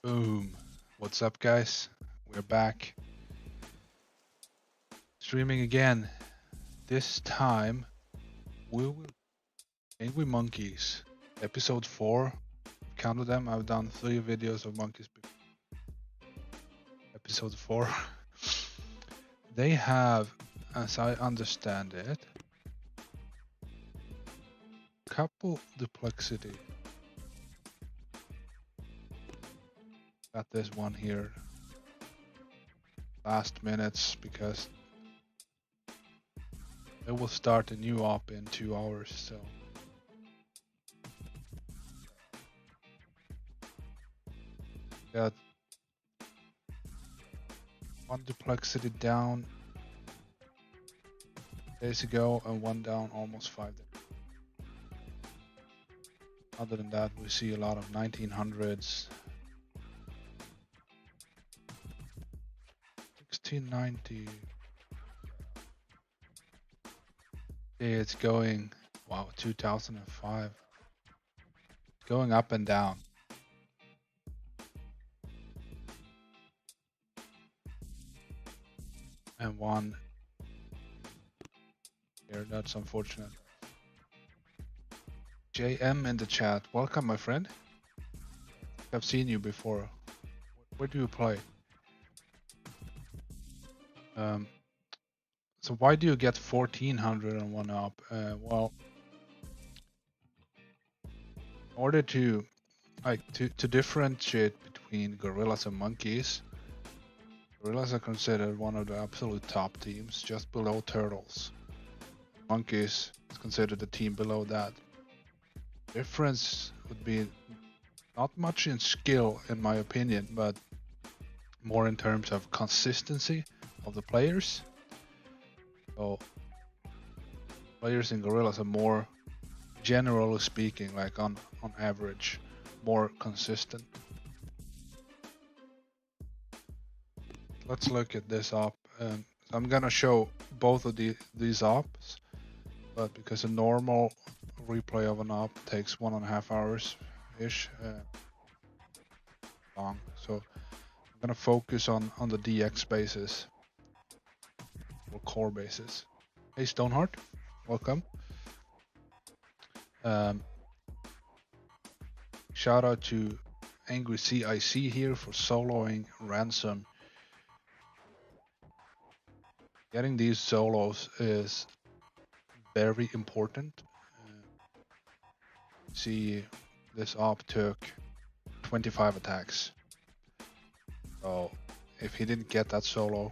Boom. What's up, guys? We're back streaming again. This time we will Angry Monkeys. Episode 4. Counted them. I've done 3 videos of monkeys before. Episode 4. They have, as I understand it, couple Duplexity. Got this one here last minutes because they will start a new op in 2 hours, so got one Duplexity down days ago and one down almost 5 days. Other than that, we see a lot of 1900s. 1690. It's going, wow, 2005. Going up and down. And one here, that's unfortunate. JM in the chat. Welcome, my friend. I've seen you before. Where do you play? So why do you get 1400 on one up? Well, in order to to differentiate between gorillas and monkeys, gorillas are considered one of the absolute top teams, just below turtles. Monkeys is considered the team below that. Difference would be not much in skill, in my opinion, but more in terms of consistency of the players. So players in gorillas are more, generally speaking, like on average, more consistent. Let's look at this op. I'm gonna show both of these ops, but because a normal replay of an op takes 1.5 hours ish long, so I'm gonna focus on the DX bases or core bases. Hey Stoneheart, welcome. Shout out to Angry CIC here for soloing Ransom. Getting these solos is very important. See, this op took 25 attacks. So if he didn't get that solo,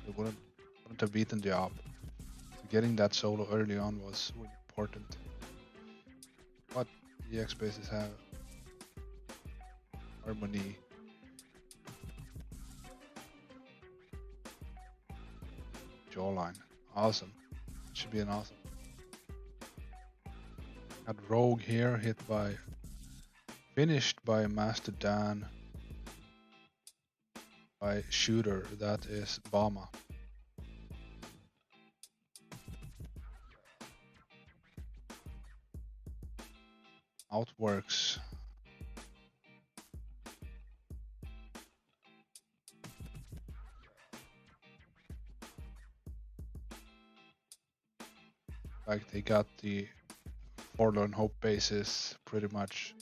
he wouldn't have beaten the op. So getting that solo early on was really important. What DX bases have? Harmony. Jawline. Awesome. Should be an awesome. Had Rogue here, finished by Master Dan, by Shooter, that is Bama. Outworks. Like they got the Forlorn Hope bases pretty much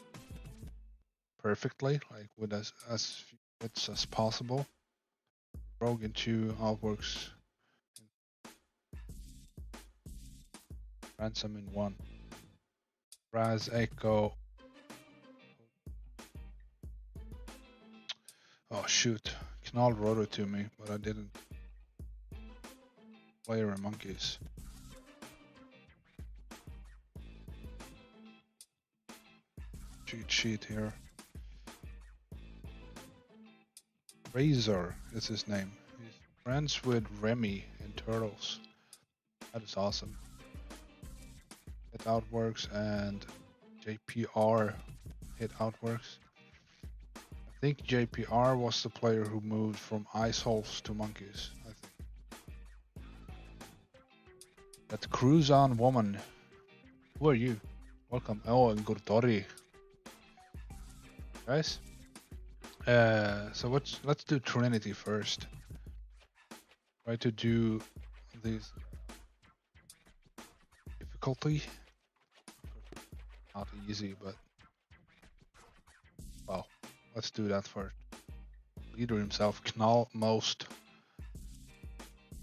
perfectly, like with as few hits as possible. Rogue in 2, Outworks, Ransom in 1. Raz Echo. Oh shoot, Knall wrote it to me, but I didn't. Player and monkeys. Cheat sheet here. Razor is his name. He's friends with Remy in Turtles. That is awesome. Hit Outworks and JPR hit Outworks. I think JPR was the player who moved from ice holes to monkeys, I think. That cruise on woman. Who are you? Welcome. Oh, and Gurtori. Guys, So let's do Trinity first. Try to do this difficulty. Not easy, but well, let's do that first. Leader himself, Knall most.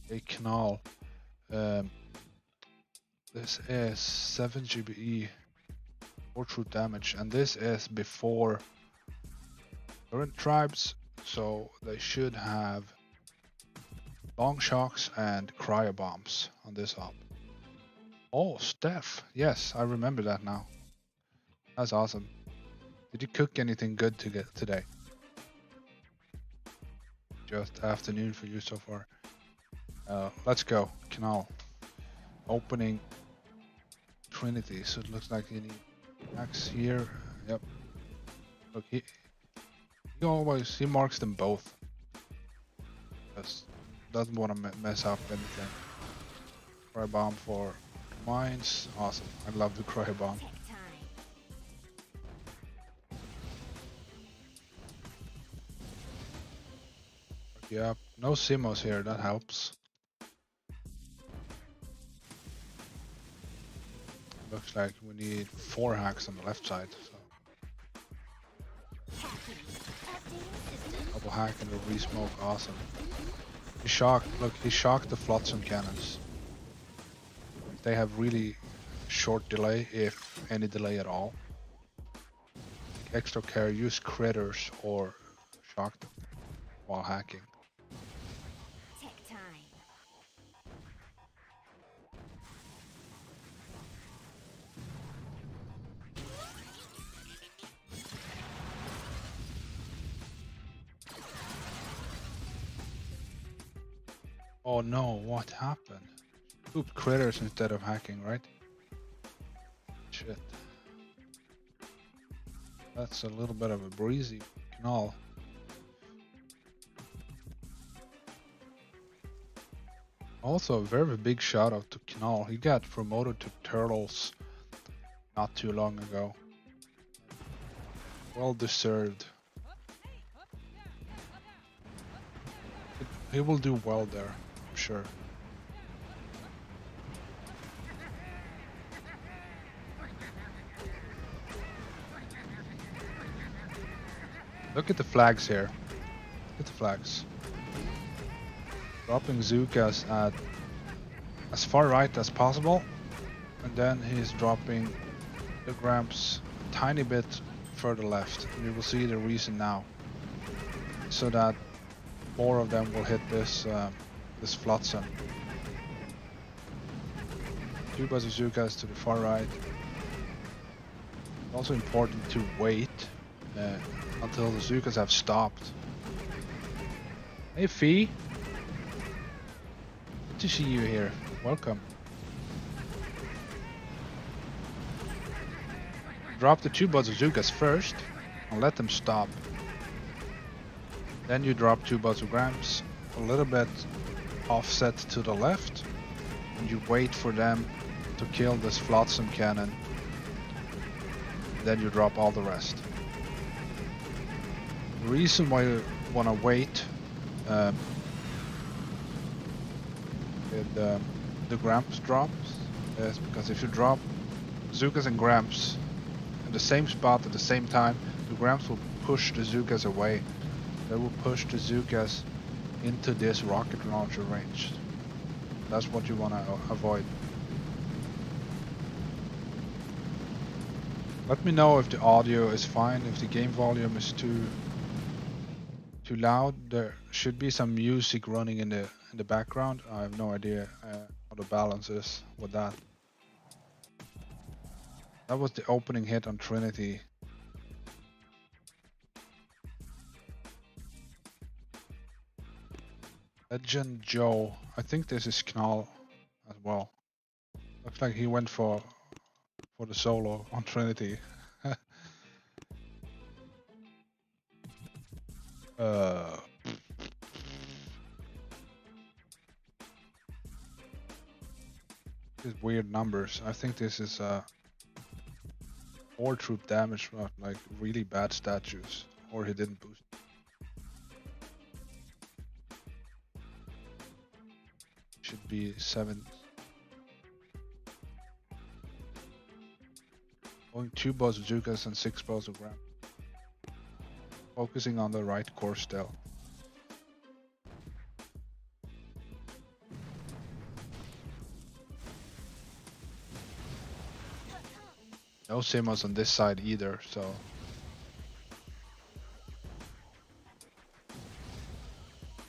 A Knall. Um, this is 7 GBE, 4 true damage, and this is before current tribes, so they should have long shocks and cryo bombs on this op. Oh, Steph. Yes, I remember that now. That's awesome. Did you cook anything good to get today? Just afternoon for you so far. Let's go. Canal. Opening Trinity. So it looks like you need axe here. Yep. Look, he marks them both. Just doesn't want to mess up anything. Cry bomb for mines. Awesome. I love the cry bomb. Yep. No Simos here. That helps. Looks like we need 4 hacks on the left side. So. Double hack and a re-smoke. Awesome. He shocked. Look, he shocked the flotsam cannons. They have really short delay, if any delay at all. Take extra care. Use critters or shock them while hacking. Oh no, what happened? Scooped critters instead of hacking, right? Shit. That's a little bit of a breezy canal. Also, a very big shout out to Canal. He got promoted to Turtles not too long ago. Well deserved. He will do well there, I'm sure. Look at the flags here. Look at the flags. Dropping Zukas at as far right as possible, and then he's dropping the Gramps a tiny bit further left. You will see the reason now. So that 4 of them will hit this this flotsam. 2 bazookas to the far right. Also important to wait until the bazookas have stopped. Hey Fee, good to see you here. Welcome. Drop the 2 bazookas first and let them stop. Then you drop 2 bazograms, a little bit offset to the left, and you wait for them to kill this flotsam cannon. Then you drop all the rest. The reason why you want to wait with the Gramps drops is because if you drop Zukas and Gramps in the same spot at the same time, the Gramps will push the Zukas away. They will push the Zukas into this rocket launcher range. That's what you want to avoid. Let me know if the audio is fine, if the game volume is too loud. There should be some music running in the background. I have no idea how the balance is with that. That was the opening hit on Trinity. Legend Joe. I think this is Knall as well. Looks like he went for the solo on Trinity. These weird numbers. I think this is 4 troop damage, but like really bad statues, or he didn't boost. be 7. Going 2 bazookas and 6 bazookas. Focusing on the right course still. No Simmons on this side either, so.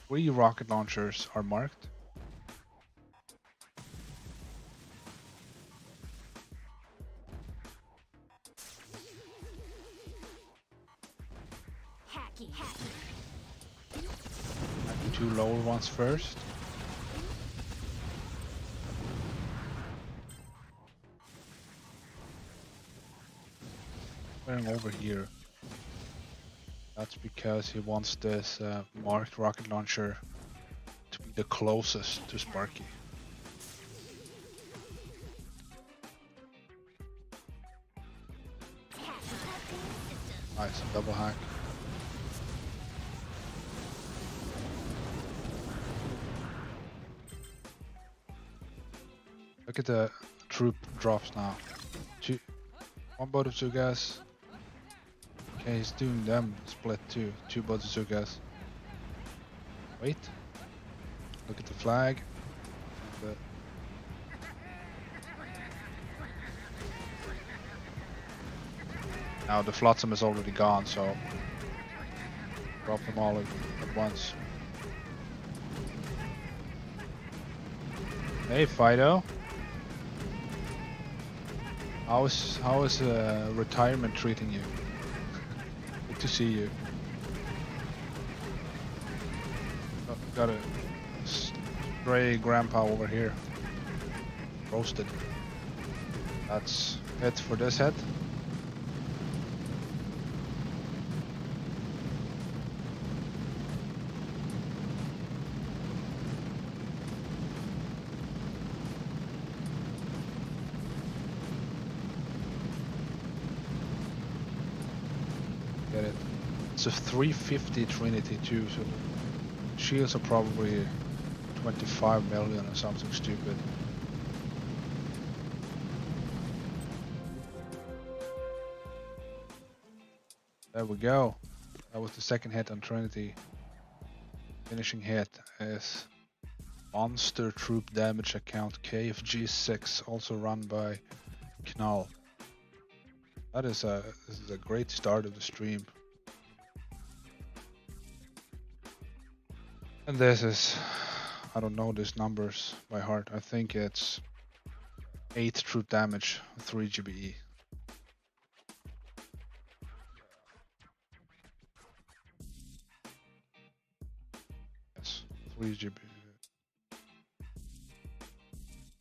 3 rocket launchers are marked. Hacky. 2 lower ones first. Going over here. That's because he wants this marked rocket launcher to be the closest to Sparky. Nice, double hack. Look at the troop drops now. 1 bazookas. Okay, he's doing them split too. 2 bazookas. Wait. Look at the flag. Now the flotsam is already gone, so drop them all at once. Hey Fido. How is retirement treating you? Good to see you. Got a stray grandpa over here. Roasted. That's it for this head. Get it. It's a 350 Trinity too, so the shields are probably 25 million or something stupid. There we go. That was the second hit on Trinity. Finishing hit is Monster Troop Damage Account KFG6, also run by Knall. This is a great start of the stream. And this is, I don't know these numbers by heart. I think it's 8 troop damage, 3 GBE. Yes, 3 GBE.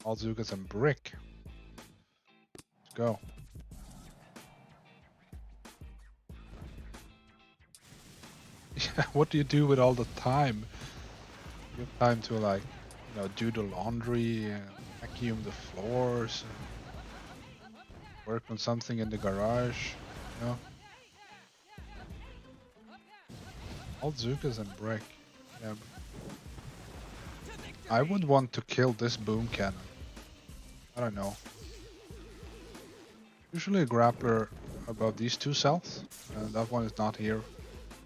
All Zukas and brick. Let's go. Yeah, what do you do with all the time? You have time to like, do the laundry and vacuum the floors, and work on something in the garage, All Zukas and brick. Yeah. I would want to kill this boom cannon. I don't know. Usually a grappler above these 2 cells, and that one is not here.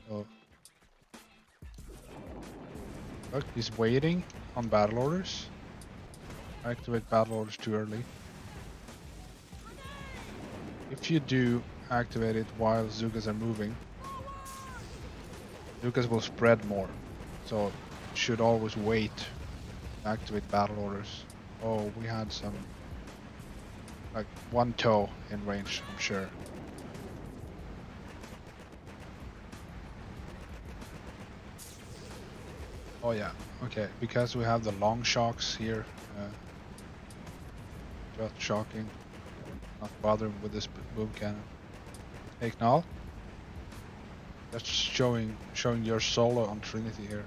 So look, he's waiting on battle orders. Activate battle orders too early. If you do activate it while Zukas are moving, Zukas will spread more. So you should always wait to activate battle orders. Oh, we had some, like 1 toe in range, I'm sure. Oh yeah, okay, because we have the long shocks here, just shocking, not bothering with this boom cannon. Hey Knall, just showing your solo on Trinity here.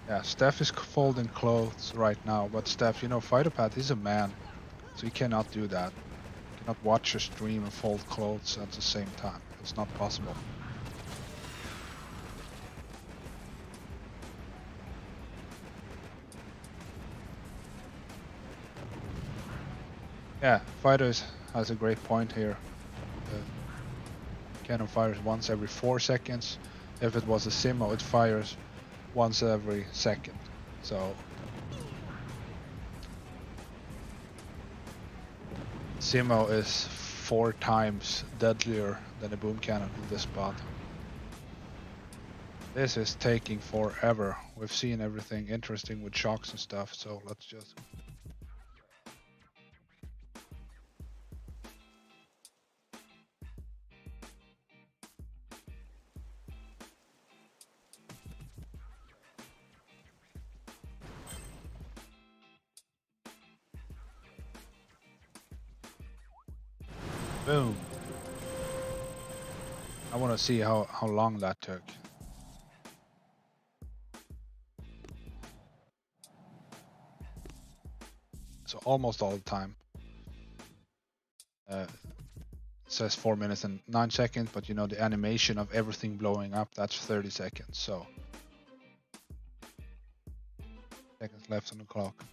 Yeah, Steph is folding clothes right now, but Steph, Phytopath is a man, so he cannot do that. He cannot watch a stream and fold clothes at the same time. It's not possible. Yeah, fighters has a great point here. Cannon fires once every 4 seconds. If it was a Simo, it fires once every second. So Simo is 4 times deadlier than a boom cannon in this spot. This is taking forever. We've seen everything interesting with shocks and stuff, so let's just... Boom. I want to see how long that took. So almost all the time. It says 4 minutes and 9 seconds, but you know the animation of everything blowing up, that's 30 seconds. So seconds left on the clock.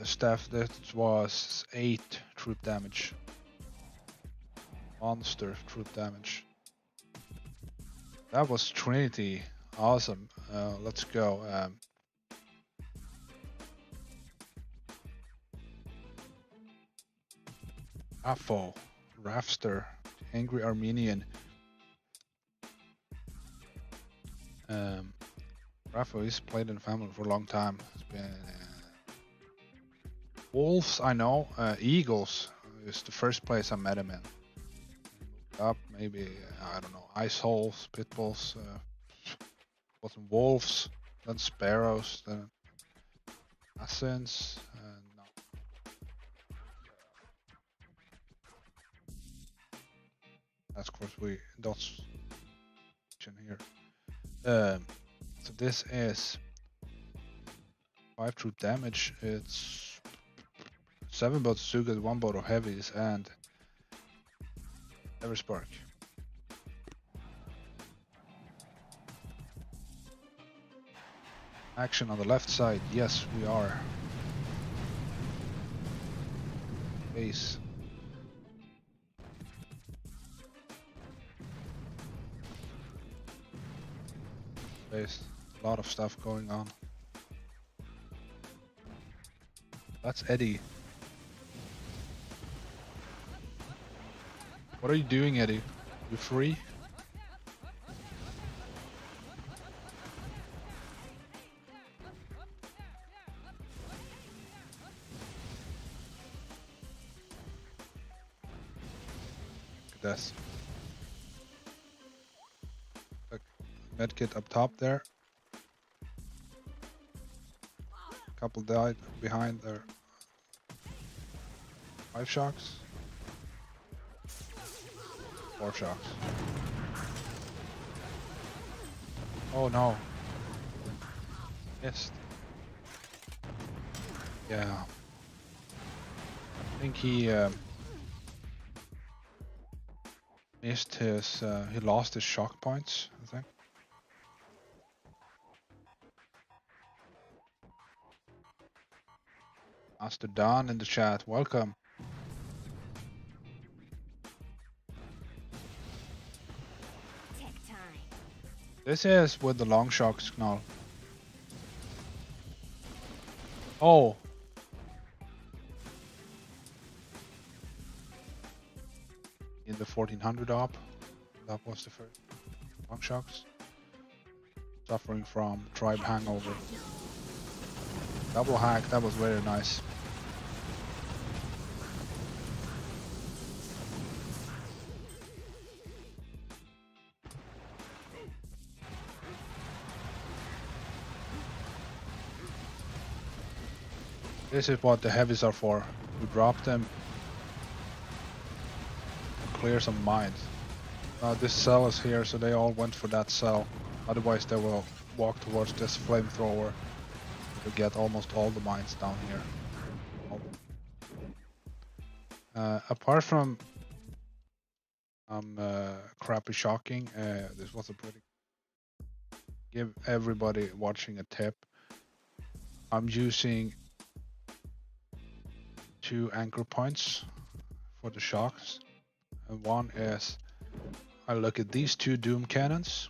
Staff, that was 8 troop damage. Monster troop damage. That was Trinity. Awesome. Let's go. Rafo. Rafster. Angry Armenian. Rafo is played in the family for a long time. It's been Wolves, I know. Eagles is the first place I met him in. Up, maybe, I don't know, ice holes, pit bulls, bottom wolves, then sparrows, then assassins, no. That's of course we dots here. So this is 5 troop damage. It's 7 boats Sugas, 1 boat of heavies, and every spark. Action on the left side. Yes, we are. Base. Base. A lot of stuff going on. That's Eddie. What are you doing, Eddie? You free? Look at this. Look, medkit up top there. Couple died behind there. 5 shocks. 4 shocks. Oh no. Missed. Yeah. I think he missed his, he lost his shock points, I think. Master Don in the chat, welcome. This is with the long shocks now. Oh. In the 1400 op, that was the first long shocks. Suffering from tribe hangover. Double hack, that was very nice. This is what the heavies are for. We drop them, clear some mines. This cell is here, so they all went for that cell. Otherwise they will walk towards this flamethrower to get almost all the mines down here. Apart from crappy shocking, this was a pretty... Give everybody watching a tip. I'm using 2 anchor points for the shocks. And one is I look at these 2 doom cannons,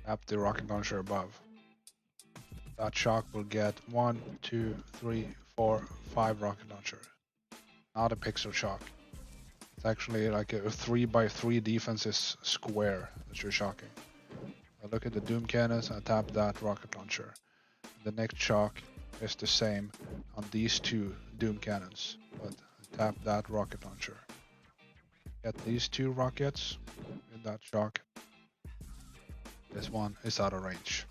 tap the rocket launcher above. That shock will get 1, 2, 3, 4, 5 rocket launchers. Not a pixel shock. It's actually like a 3x3 defenses square that you're shocking. I look at the doom cannons, I tap that rocket launcher. The next shock is the same on these 2 doom cannons, but I tap that rocket launcher. Get these 2 rockets in that shock. This one is out of range.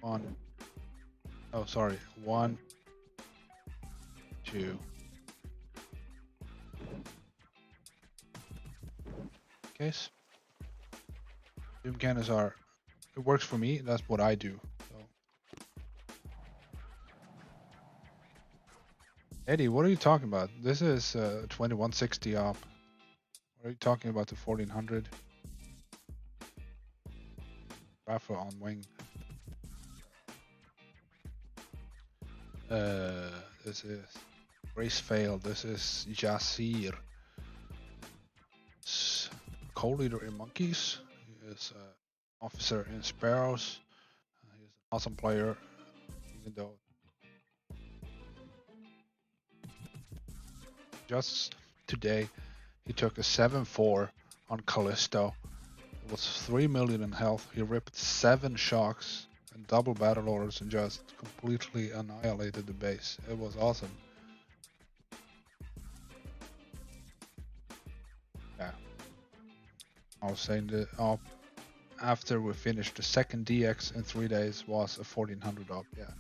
1, 2. Case. Doom cannons are, it works for me, that's what I do. So. Eddie, what are you talking about? This is 2160 op. What are you talking about, the 1400? Rafa on wing. This is race failed. This is Jasir. Co-leader in Monkeys. He is an officer in Sparrows. He's an awesome player, even though just today he took a 7-4 on Callisto. It was 3 million in health. He ripped 7 shocks and double battle orders and just completely annihilated the base. It was awesome. Yeah. I was saying that after we finished the second DX in 3 days was a 1400 op, yeah.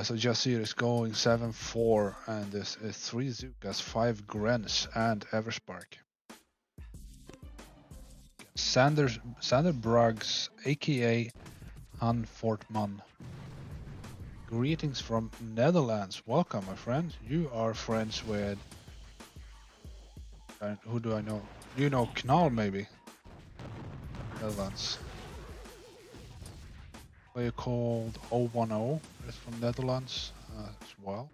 So Jasir is going 7-4 and this is 3 Zukas, 5 Grens and Everspark. Sander Bruggs, aka Han Fortman. Greetings from Netherlands. Welcome, my friend. You are friends with... who do I know? You know Knall, maybe? Netherlands. Player called 010 is from Netherlands as well.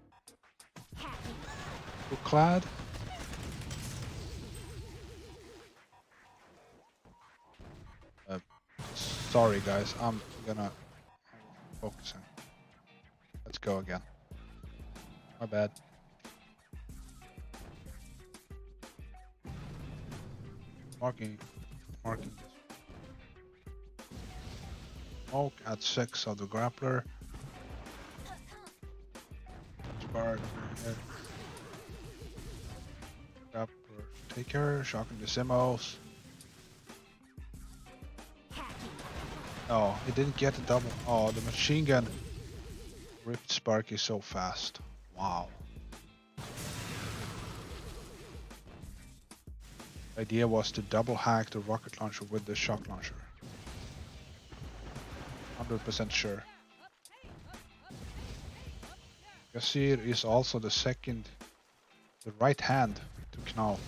Clad. Sorry guys, I'm focusing. Let's go again. My bad. Marking this. Smoke at 6 of the grappler. Spark. Grappler. Take care. Shocking the Simos. Oh, he didn't get the double. Oh, the machine gun ripped Sparky so fast. Wow. The idea was to double hack the rocket launcher with the shock launcher. 100% sure. Jasir is also the right hand to Knall.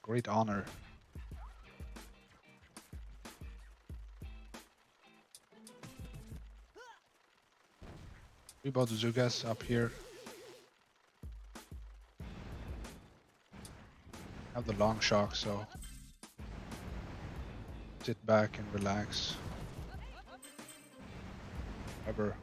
Great honor. 3 Zugas up here. Have the long shock, so sit back and relax. Ever.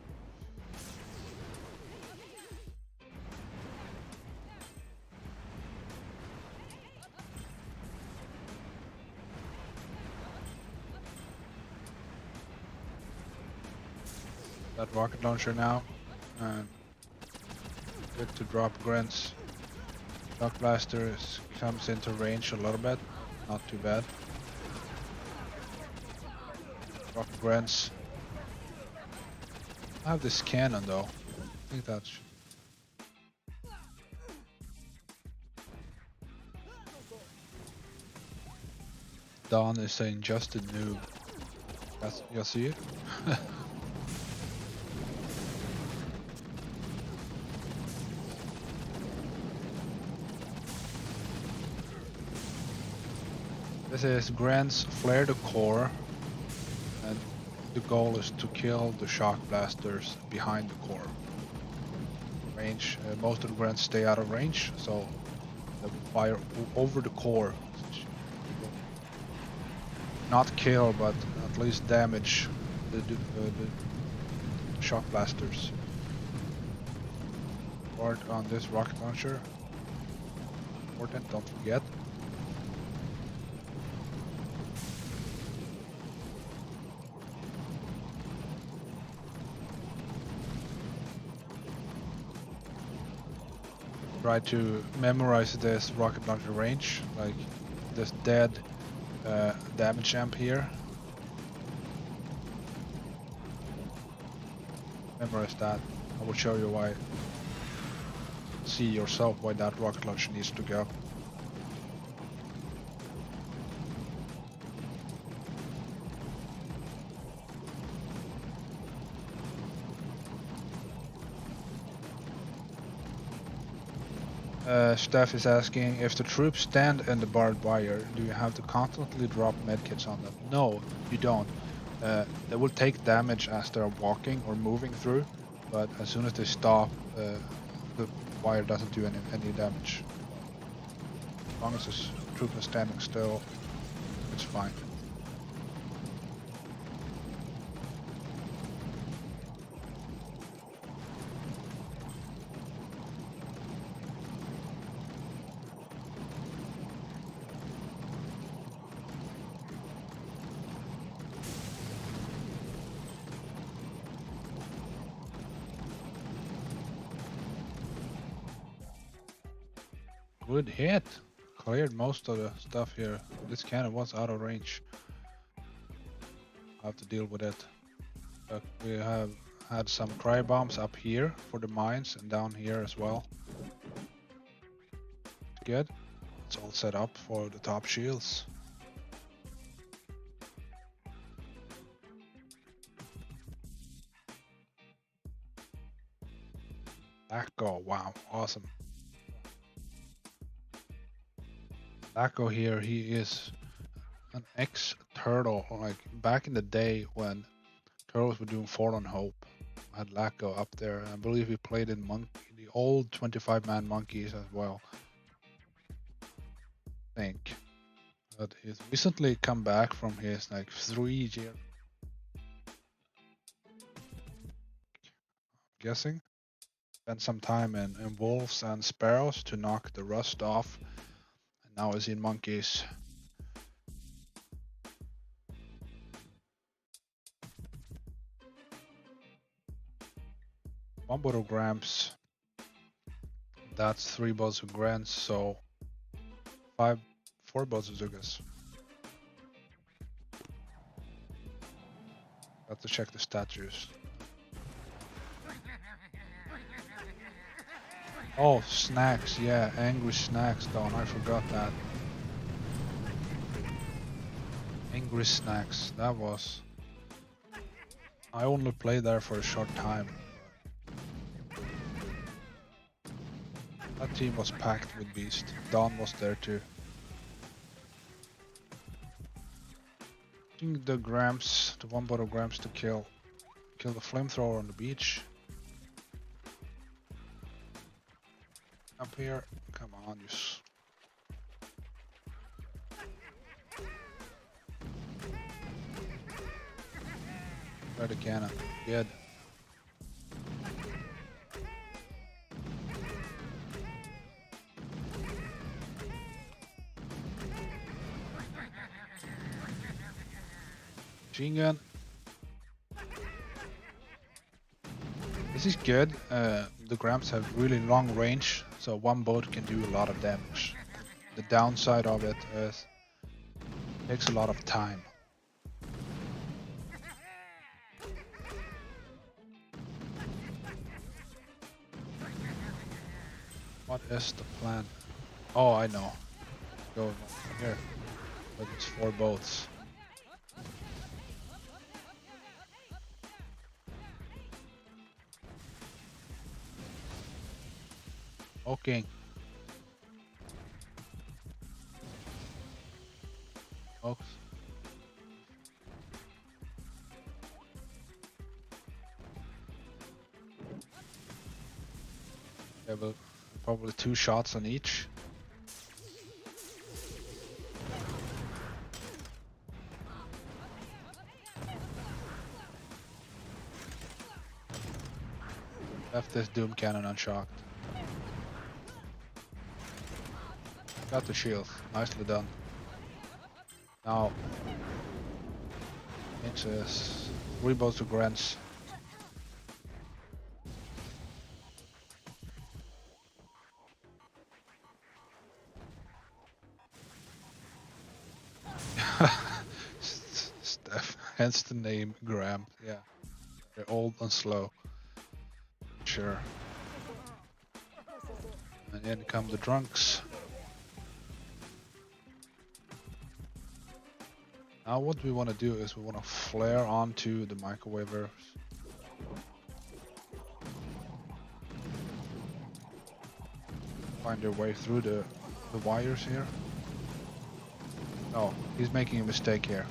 That rocket launcher now, and good to drop grunts. Shock blaster comes into range a little bit, not too bad. Drop grunts. I have this cannon though. I think that's. Don is saying just a noob. That's, you see it? This is Grant's flare the core, and the goal is to kill the shock blasters behind the core. Range, most of the Grants stay out of range, so they will fire over the core. Not kill, but at least damage the shock blasters. Part on this rocket launcher. Important, don't forget. Try to memorize this rocket launcher range, like this dead damage amp here. Memorize that. I will show you why. See yourself why that rocket launcher needs to go. Steph is asking, if the troops stand in the barbed wire, do you have to constantly drop medkits on them? No, you don't. They will take damage as they're walking or moving through, but as soon as they stop, the wire doesn't do any damage. As long as the troop is standing still, it's fine. Good hit. Cleared most of the stuff here. This cannon was out of range. I have to deal with it. But we have had some cry bombs up here for the mines and down here as well. Good. It's all set up for the top shields. Echo, wow, awesome. Echo here, he is an ex-turtle. Like back in the day when turtles were doing Fallen Hope, I had Laco up there. I believe he played in the old 25-man monkeys as well. I think. But he's recently come back from his like 3 year. Guessing. Spent some time in wolves and sparrows to knock the rust off. And now he's in monkeys. One bottle grams. That's 3 bottles of grants, so 4 bottles of Zugas. Got to check the statues. Oh, snacks, yeah, angry snacks, Don, I forgot that. Angry snacks, that was... I only played there for a short time. That team was packed with beast. Don was there too. Using the grams, the 1 bottle grams to kill the flamethrower on the beach. Up here, come on, you. Try the cannon, good. Machine gun. This is good. The grams have really long range, so 1 boat can do a lot of damage. The downside of it is it takes a lot of time. What is the plan? Oh, I know. Go here. But it's 4 boats. Okay. Smokes. Yeah, but probably 2 shots on each. Left this Doom Cannon unshocked. Got the shield. Nicely done. Now, inches. Rebows to Grants. Steph, hence the name Graham. Yeah, they're old and slow. Sure. And in come the drunks. Now what we want to do is we want to flare onto the microwavers. Find their way through the wires here. Oh, he's making a mistake here.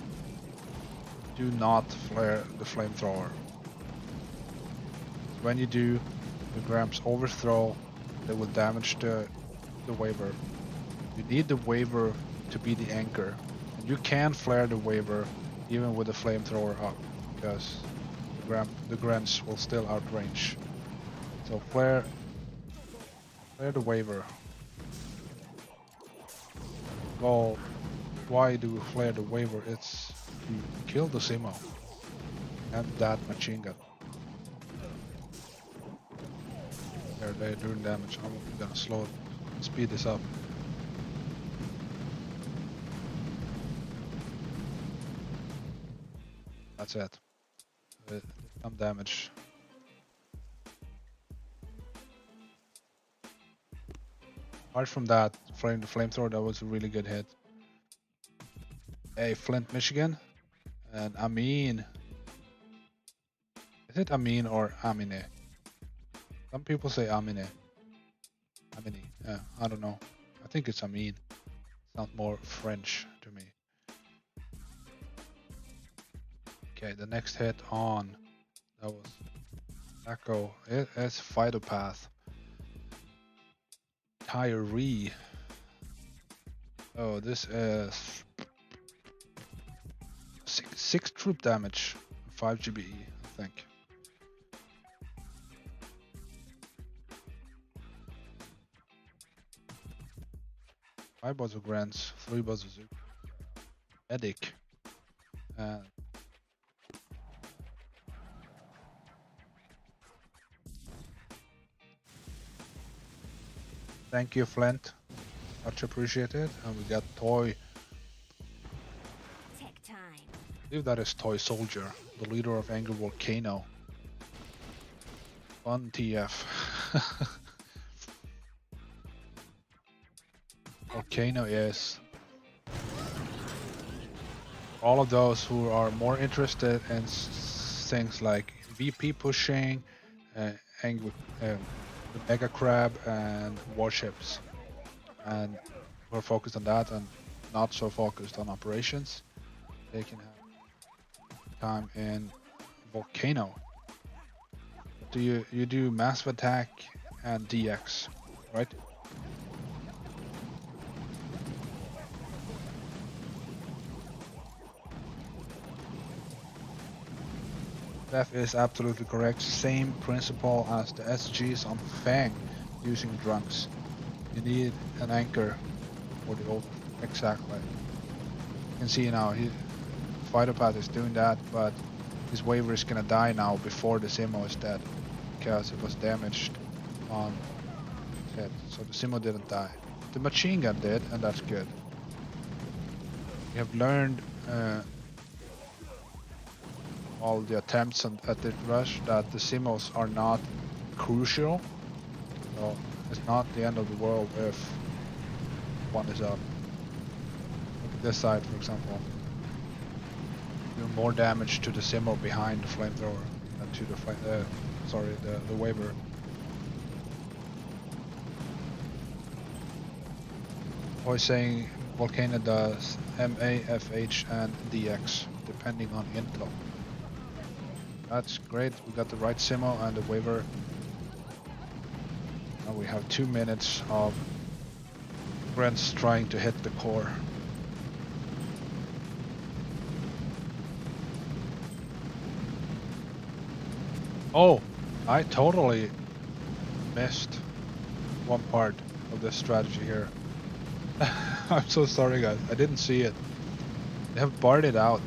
Do not flare the flamethrower. When you do, the Gramps overthrow, they will damage the waver. You need the waver to be the anchor. And you can flare the waver even with the flamethrower up, because the Gramps will still outrange. So flare the waver. Well, why do we flare the waver? It's to kill the Simo and that machine gun. They're doing damage. I'm gonna speed this up. That's it. Some damage. Apart from that, the flamethrower, that was a really good hit. Hey, Flint, Michigan, and Amin. Is it Amin or Amine? Some people say Amine. Amine. Yeah, I don't know. I think it's Amin. Sounds more French to me. Okay, the next hit on. That was Echo. It's Phytopath. Tyree. Oh, this is 6 troop damage, 5 GBE, I think. Five Buzzer Grants, 3 Buzzer Zook. Medic. Thank you, Flint. Much appreciated. And we got Toy. Tech time. I believe that is Toy Soldier, the leader of Anger Volcano. Fun TF. Volcano is all of those who are more interested in things like VP pushing, the Mega Crab, and warships, and we're focused on that and not so focused on operations. They can have time in Volcano. Do you do massive attack and DX, right? That is absolutely correct. Same principle as the SGs on Fang using drunks. You need an anchor for the over. Exactly. You can see now, Phytopath is doing that, but his waver is gonna die now before the Simo is dead, because it was damaged on his head. So the Simo didn't die. The machine gun did, and that's good. We have learned all the attempts at the rush that the Simos are not crucial. So it's not the end of the world if one is up. Look at this side, for example. Do more damage to the Simo behind the flamethrower than to the the waver. Always saying Volcano does MA, FH, and DX, depending on inflow. That's great. We got the right Simo and the waiver. Now we have 2 minutes of Brents trying to hit the core. Oh, I totally missed one part of this strategy here. I'm so sorry, guys. I didn't see it. They have barred it out.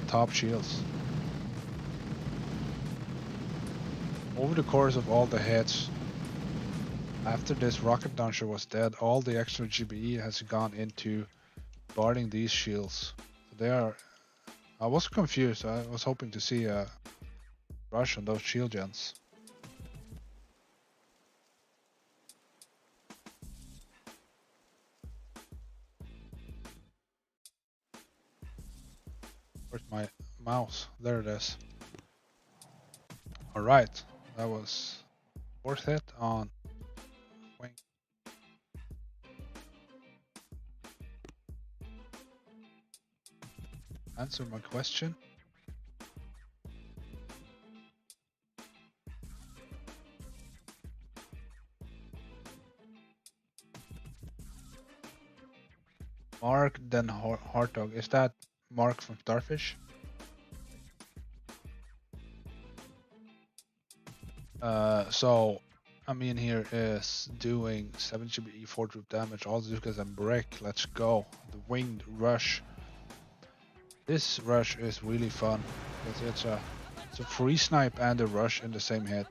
Top shields. Over the course of all the hits, after this rocket launcher was dead, all the extra GBE has gone into guarding these shields. So they are. I was confused. I was hoping to see a rush on those shield gens. Where's my mouse? There it is. Alright, that was fourth hit on wing. Answer my question. Mark then Hartog. Is that Mark from Starfish? So Amin here is doing 7 GBE 4 troop damage, all Zukas and brick. Let's go. The winged rush. This rush is really fun because it's a free snipe and a rush in the same hit.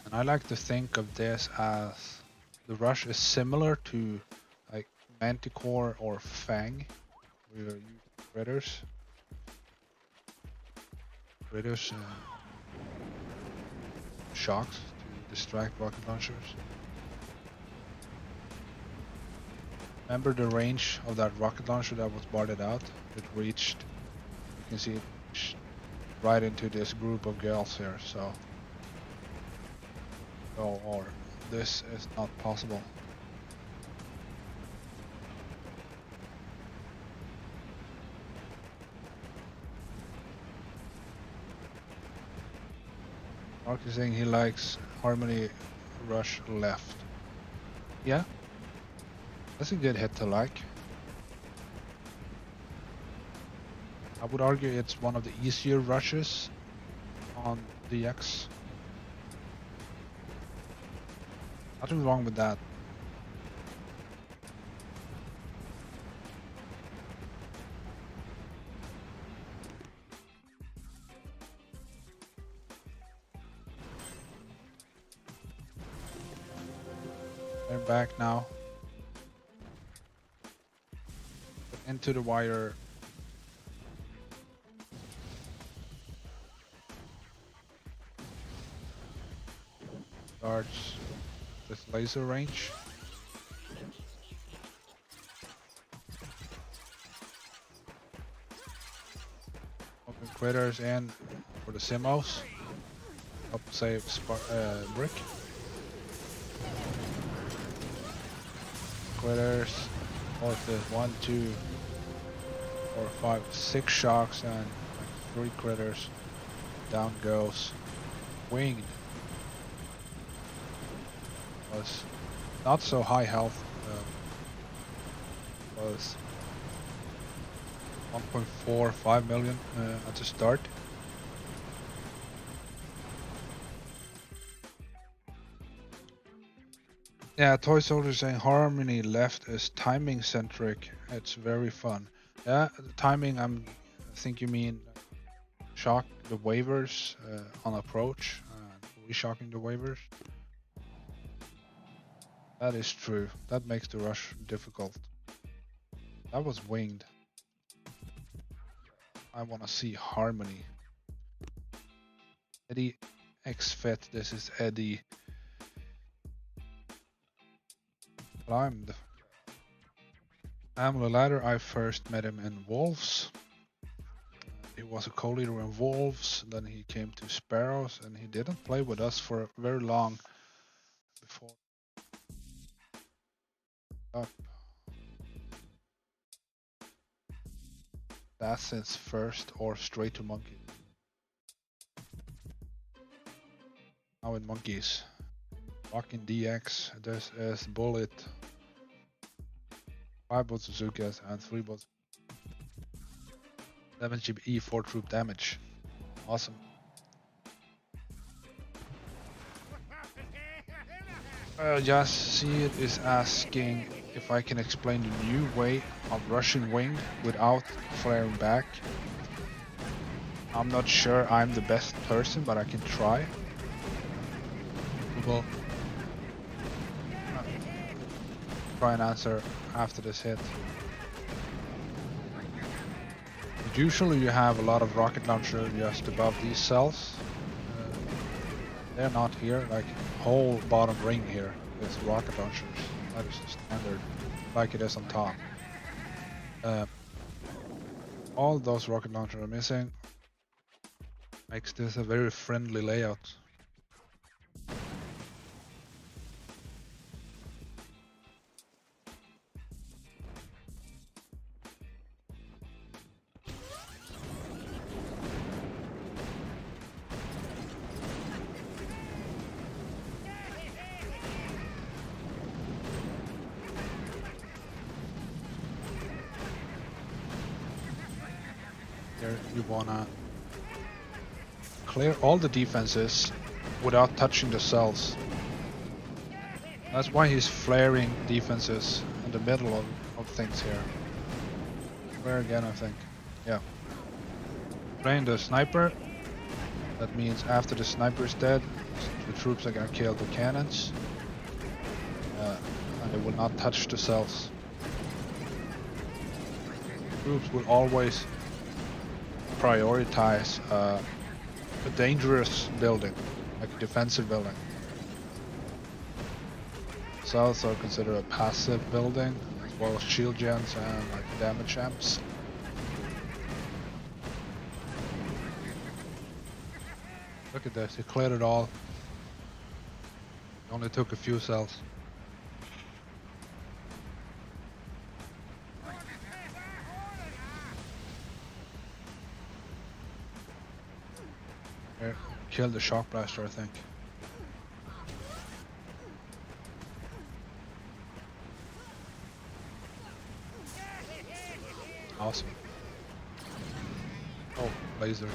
And I like to think of this as the rush is similar to like Manticore or Fang. We are using critters. Shocks to distract rocket launchers. Remember the range of that rocket launcher that was barded out? It reached, you can see it right into this group of girls here, so. Or this is not possible. Mark is saying he likes Harmony Rush left. Yeah, that's a good hit to like. I would argue it's one of the easier rushes on DX. Nothing wrong with that. They're back now. Into the wire. Starts this laser range. Open critters in for the Simos. Up save brick. Critters. What's this? 1, 2, 4, 5, 6 shocks and like 3 critters. Down goes. Winged. Was not so high health. Was 1.45 million at the start. Yeah, Toy Soldier saying Harmony left is timing centric. It's very fun. Yeah, the timing. I think you mean shock the waivers on approach, reshocking the waivers. That is true. That makes the rush difficult. That was winged. I want to see Harmony. Eddie X-Fit. This is Eddie. Climbed. I'm the ladder. I first met him in Wolves. He was a co-leader in Wolves. Then he came to Sparrows, and he didn't play with us for very long before. Up. assassins first or straight to monkeys. Now with monkeys. Walking DX, this is bullet. 5 bolt Suzukas and 3 bolts. 7 chip E4 troop damage. Awesome. Just see it is asking if I can explain the new way of rushing wing without flaring back. I'm not sure I'm the best person, but I can try. We will try and answer after this hit. But usually you have a lot of rocket launcher just above these cells. They're not here, like whole bottom ring here is rocket launchers. That is the standard, like it is on top. All those rocket launchers are missing. Makes this a very friendly layout. Here you wanna clear all the defenses without touching the cells. That's why he's flaring defenses in the middle of things here. Flare again, I think. Yeah. Train the sniper. That means after the sniper is dead, the troops are gonna kill the cannons. And they will not touch the cells. Troops will always prioritize a dangerous building, like a defensive building. Cells are considered a passive building, as well as shield gens and like damage amps. Look at this, he cleared it all. Only took a few cells. Here, killed the shock blaster, I think. Awesome. Oh, laser.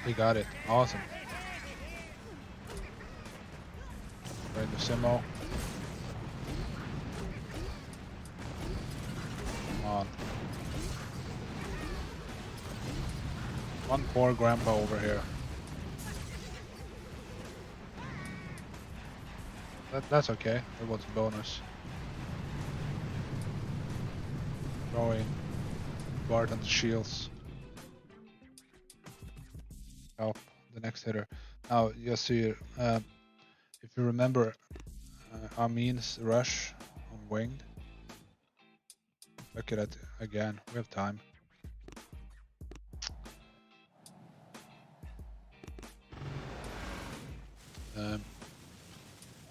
He got it. Awesome. Right in the Simo. Come on. One poor grandpa over here. That's okay. It was a bonus. Throwing Barton's shields. Help the next hitter. Now you see, if you remember, Amin's rush on winged. Look at it again. We have time.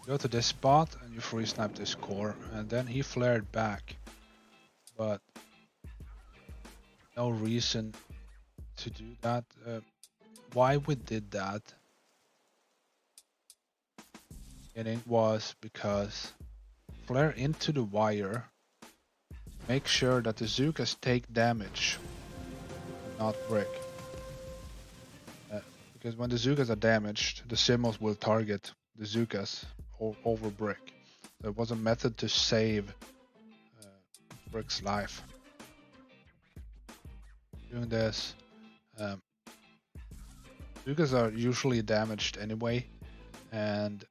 Go to this spot and you free snipe this core, and then he flared back, but no reason to do that. Why we did that, and it was because flare into the wire, make sure that the Zukas take damage, not brick. Because when the Zukas are damaged, the Simos will target the Zukas over brick. So it was a method to save brick's life. Doing this, Zukas are usually damaged anyway, and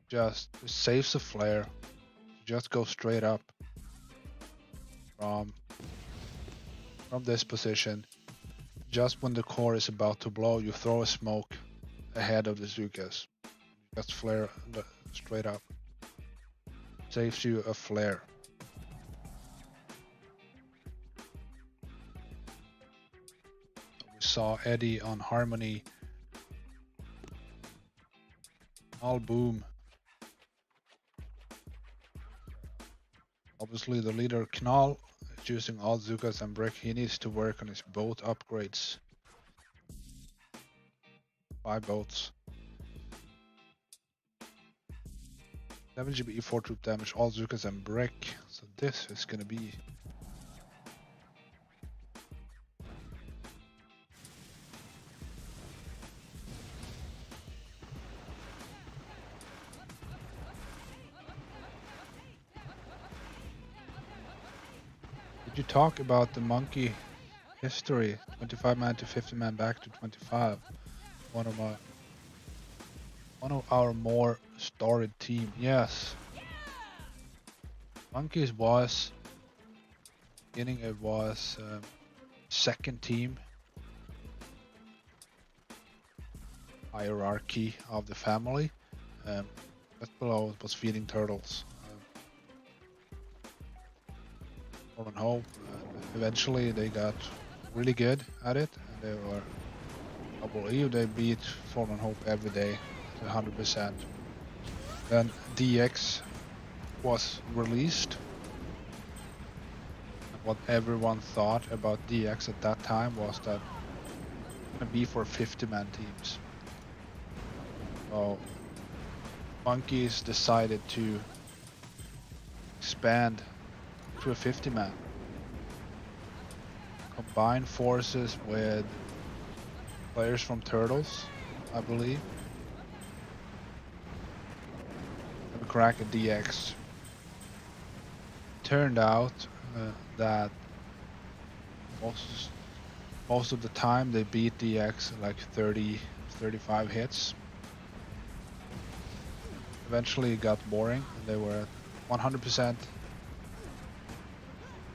just saves a flare. Just go straight up from this position. Just when the core is about to blow, you throw a smoke ahead of the Zukas. Just flare straight up. Saves you a flare. We saw Eddie on Harmony. All boom. Obviously, the leader Knall is using all Zukas and Brick. He needs to work on his boat upgrades. 5 boats. 7 GB 4 troop damage, all Zukas and Brick. So this is gonna be. Did you talk about the monkey history? 25 man to 50 man back to 25. One of our more storied team. Yes. Monkeys was beginning. It was second team hierarchy of the family. Just below it was feeding turtles. Fallen Hope. Eventually they got really good at it, and they were. I believe they beat Fallen Hope every day, 100%. Then DX was released. And what everyone thought about DX at that time was that it would be for 50-man teams. So Monkeys decided to expand to a 50-man. Combine forces with players from Turtles, I believe. And crack a DX. Turned out that most of the time they beat DX like 30, 35 hits. Eventually it got boring, and they were at 100%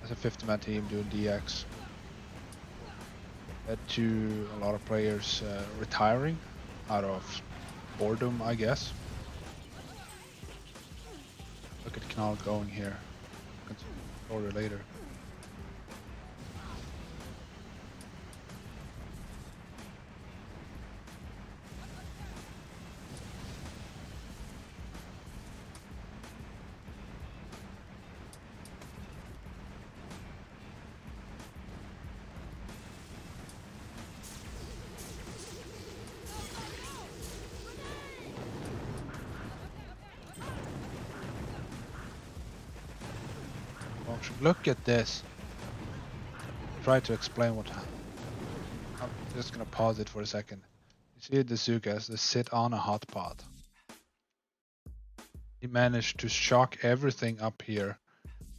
as a 50-man team doing DX. Led to a lot of players retiring out of boredom, I guess. Look at Knall going here. Continue story later. Look at this. Try to explain what. I'm just gonna pause it for a second. You see the Zukas, they sit on a hot pot. He managed to shock everything up here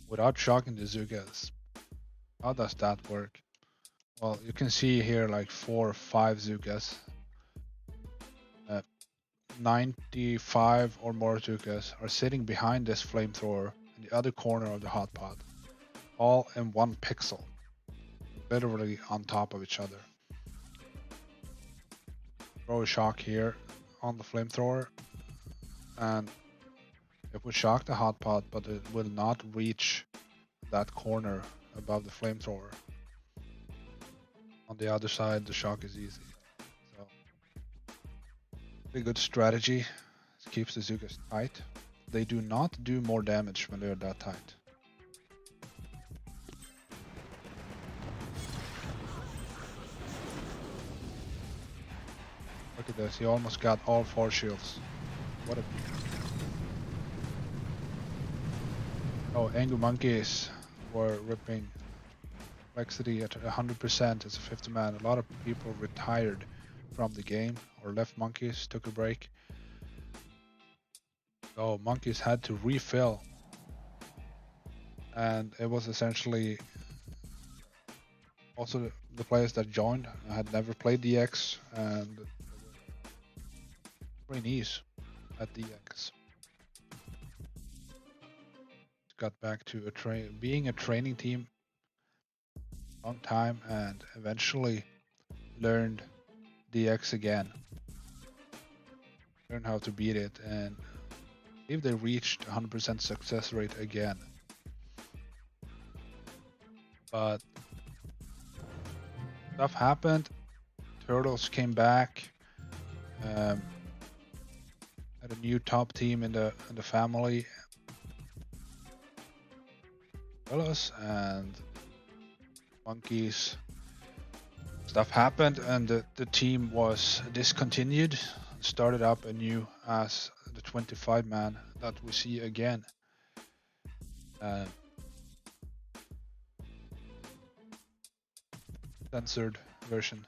without shocking the Zukas. How does that work? Well, you can see here like 4 or 5 Zukas. 95 or more Zukas are sitting behind this flamethrower in the other corner of the hot pot. All in 1 pixel, literally on top of each other. Throw a shock here on the flamethrower, and it will shock the hot pot, but it will not reach that corner above the flamethrower. On the other side, the shock is easy. So, pretty good strategy. It keeps the Zukas tight. They do not do more damage when they're that tight. Look at this, he almost got all 4 shields. What a... Oh, Angry Monkeys were ripping Duplexity at 100% as a 50-man. A lot of people retired from the game or left Monkeys, took a break. So Monkeys had to refill. And it was essentially... Also, the players that joined had never played DX, and trainees at DX. Got back to being a training team long time, and eventually learned DX again. Learned how to beat it, and I believe they reached 100% success rate again. But stuff happened. Turtles came back. Had a new top team in the family. gorillas and monkeys. Stuff happened, and the team was discontinued. Started up anew as the 25 man that we see again. Censored version.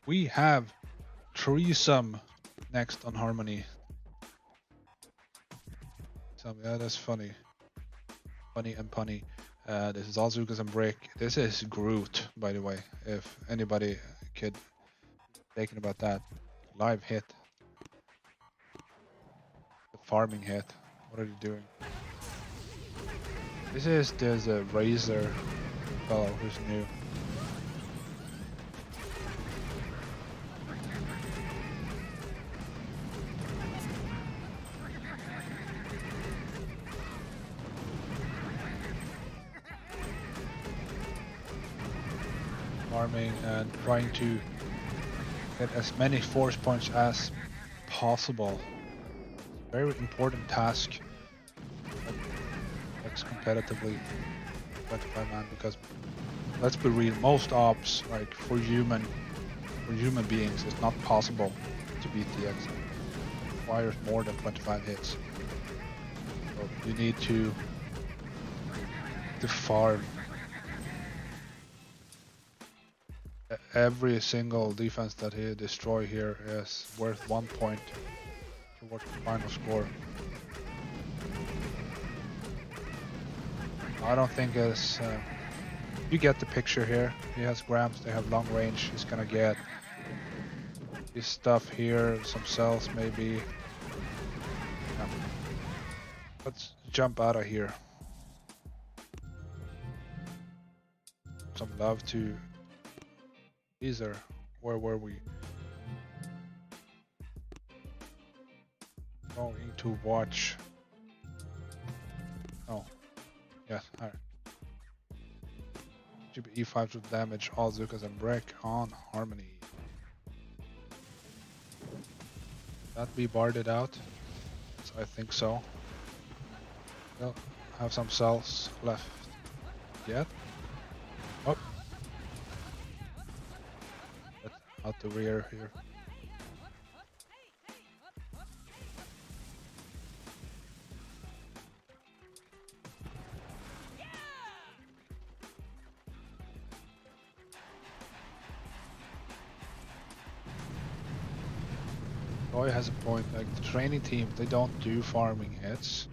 We have threesome next on Harmony. So yeah, that's funny. Funny and punny. This is also because I'm break. This is Groot, by the way. If anybody could thinking about that. Live hit. The farming hit. What are you doing? There's a Razor fellow who's new. Farming and trying to get as many force points as possible. Very important task. That's competitively 25 man, because let's be real, most ops like for human beings it's not possible to beat the X. It requires more than 25 hits. So you need to farm. Every single defense that he destroy here is worth 1 point towards the final score. I don't think it's... you get the picture here. He has grams, they have long range. He's gonna get this stuff here, some cells maybe. Yeah. Let's jump out of here. Some love to Caesar. Where were we? Going to watch. Oh, yes. Alright. E5 with damage all Zukas and break on Harmony. That be barded out? Yes, I think so. They'll have some cells left yet. Oh. Get out the rear here. Roy has a point, like the training team, they don't do farming hits.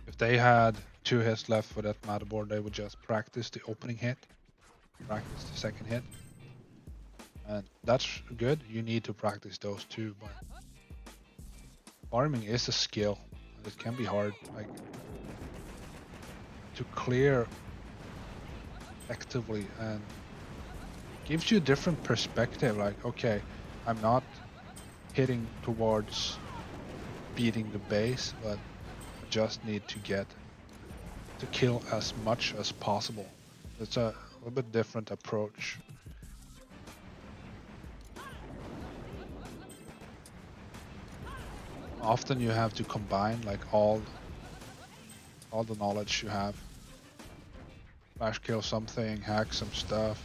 If they had 2 hits left for that motherboard, they would just practice the opening hit, practice the second hit. And that's good, you need to practice those too, but farming is a skill, and it can be hard, like to clear effectively, and gives you a different perspective, like okay, I'm not hitting towards beating the base, but I just need to get to kill as much as possible. It's a little bit different approach. Often you have to combine like all the knowledge you have. Flash kill something, hack some stuff,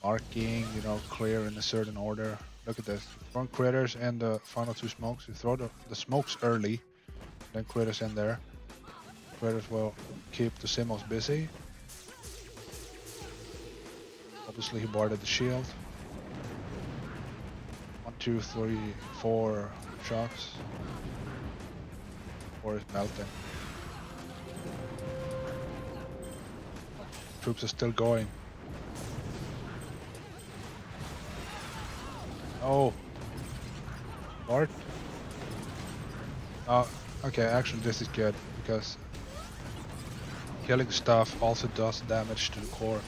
marking, you know, clear in a certain order. Look at this. Front critters and the final 2 smokes. You throw the smokes early, then critters in there. Critters will keep the Simmos busy. Obviously he barded the shield. 1, 2, 3, 4 shocks. 4 is melting. Troops are still going. Oh. Bart? Oh, okay, actually this is good, because killing stuff also does damage to the core.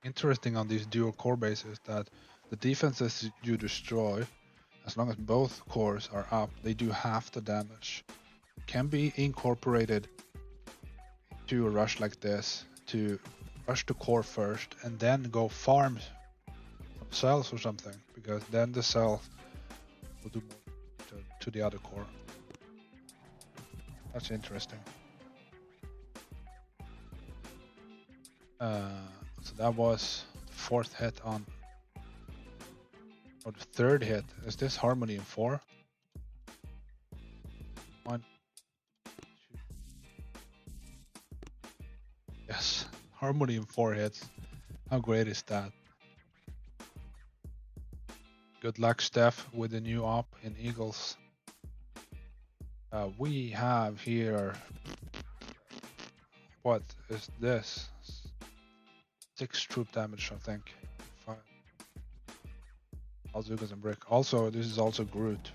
Interesting on these dual core bases that the defenses you destroy, as long as both cores are up, they do half the damage. Can be incorporated to a rush like this to rush the core first and then go farm some cells or something, because then the cells will do more to the other core. That's interesting. So that was the fourth hit on, or the third hit. Is this Harmony in 4? 1, 2. Yes, Harmony in 4 hits. How great is that? Good luck, Steph, with the new op in Eagles. We have here, what is this? 6 troop damage, I think. 5. Azukas and Brick. Also, this is also Groot.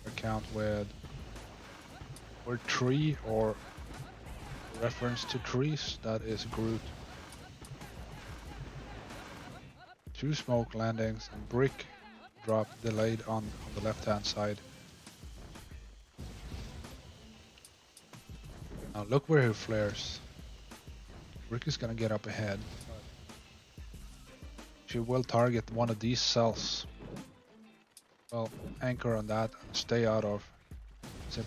Account with word tree or reference to trees, that is Groot. 2 smoke landings and Brick drop delayed on the left hand side. Now look where he flares. Brick is gonna get up ahead. She will target one of these cells. Well, anchor on that and stay out of Zimmer.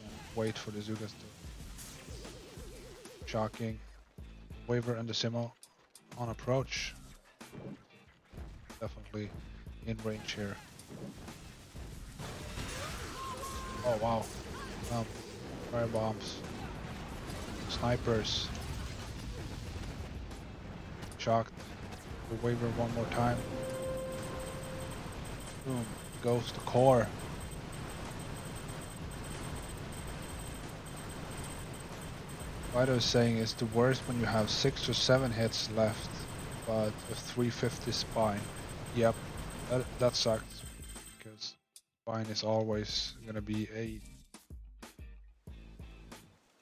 And wait for the Zugas to shocking. Waver and the Simo on approach. Definitely in range here. Oh wow. Fire bombs. Snipers. Shocked. The Waver one more time. Boom. Goes the core. What I was saying is the worst when you have 6 or 7 hits left, but a 350 spine. Yep, that sucks, because spine is always gonna be a.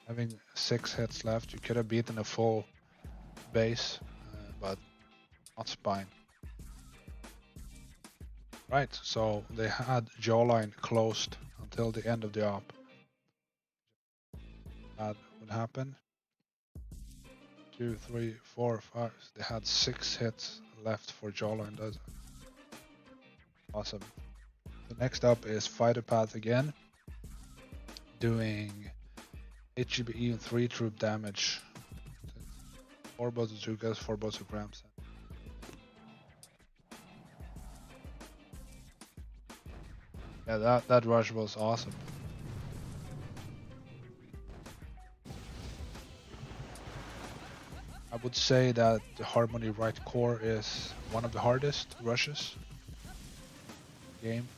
Having 6 hits left, you could have beaten a full base, but not spine. Right, so they had jawline closed until the end of the op. That would happen. 2, 3, 4, 5. They had 6 hits left for jawline. That's awesome. The next up is Fighter Path again, doing HGBE and 3 troop damage. 4 bazookas, 4 bazoograms. Yeah, that rush was awesome. I would say that the Harmony right core is one of the hardest rushes in the game.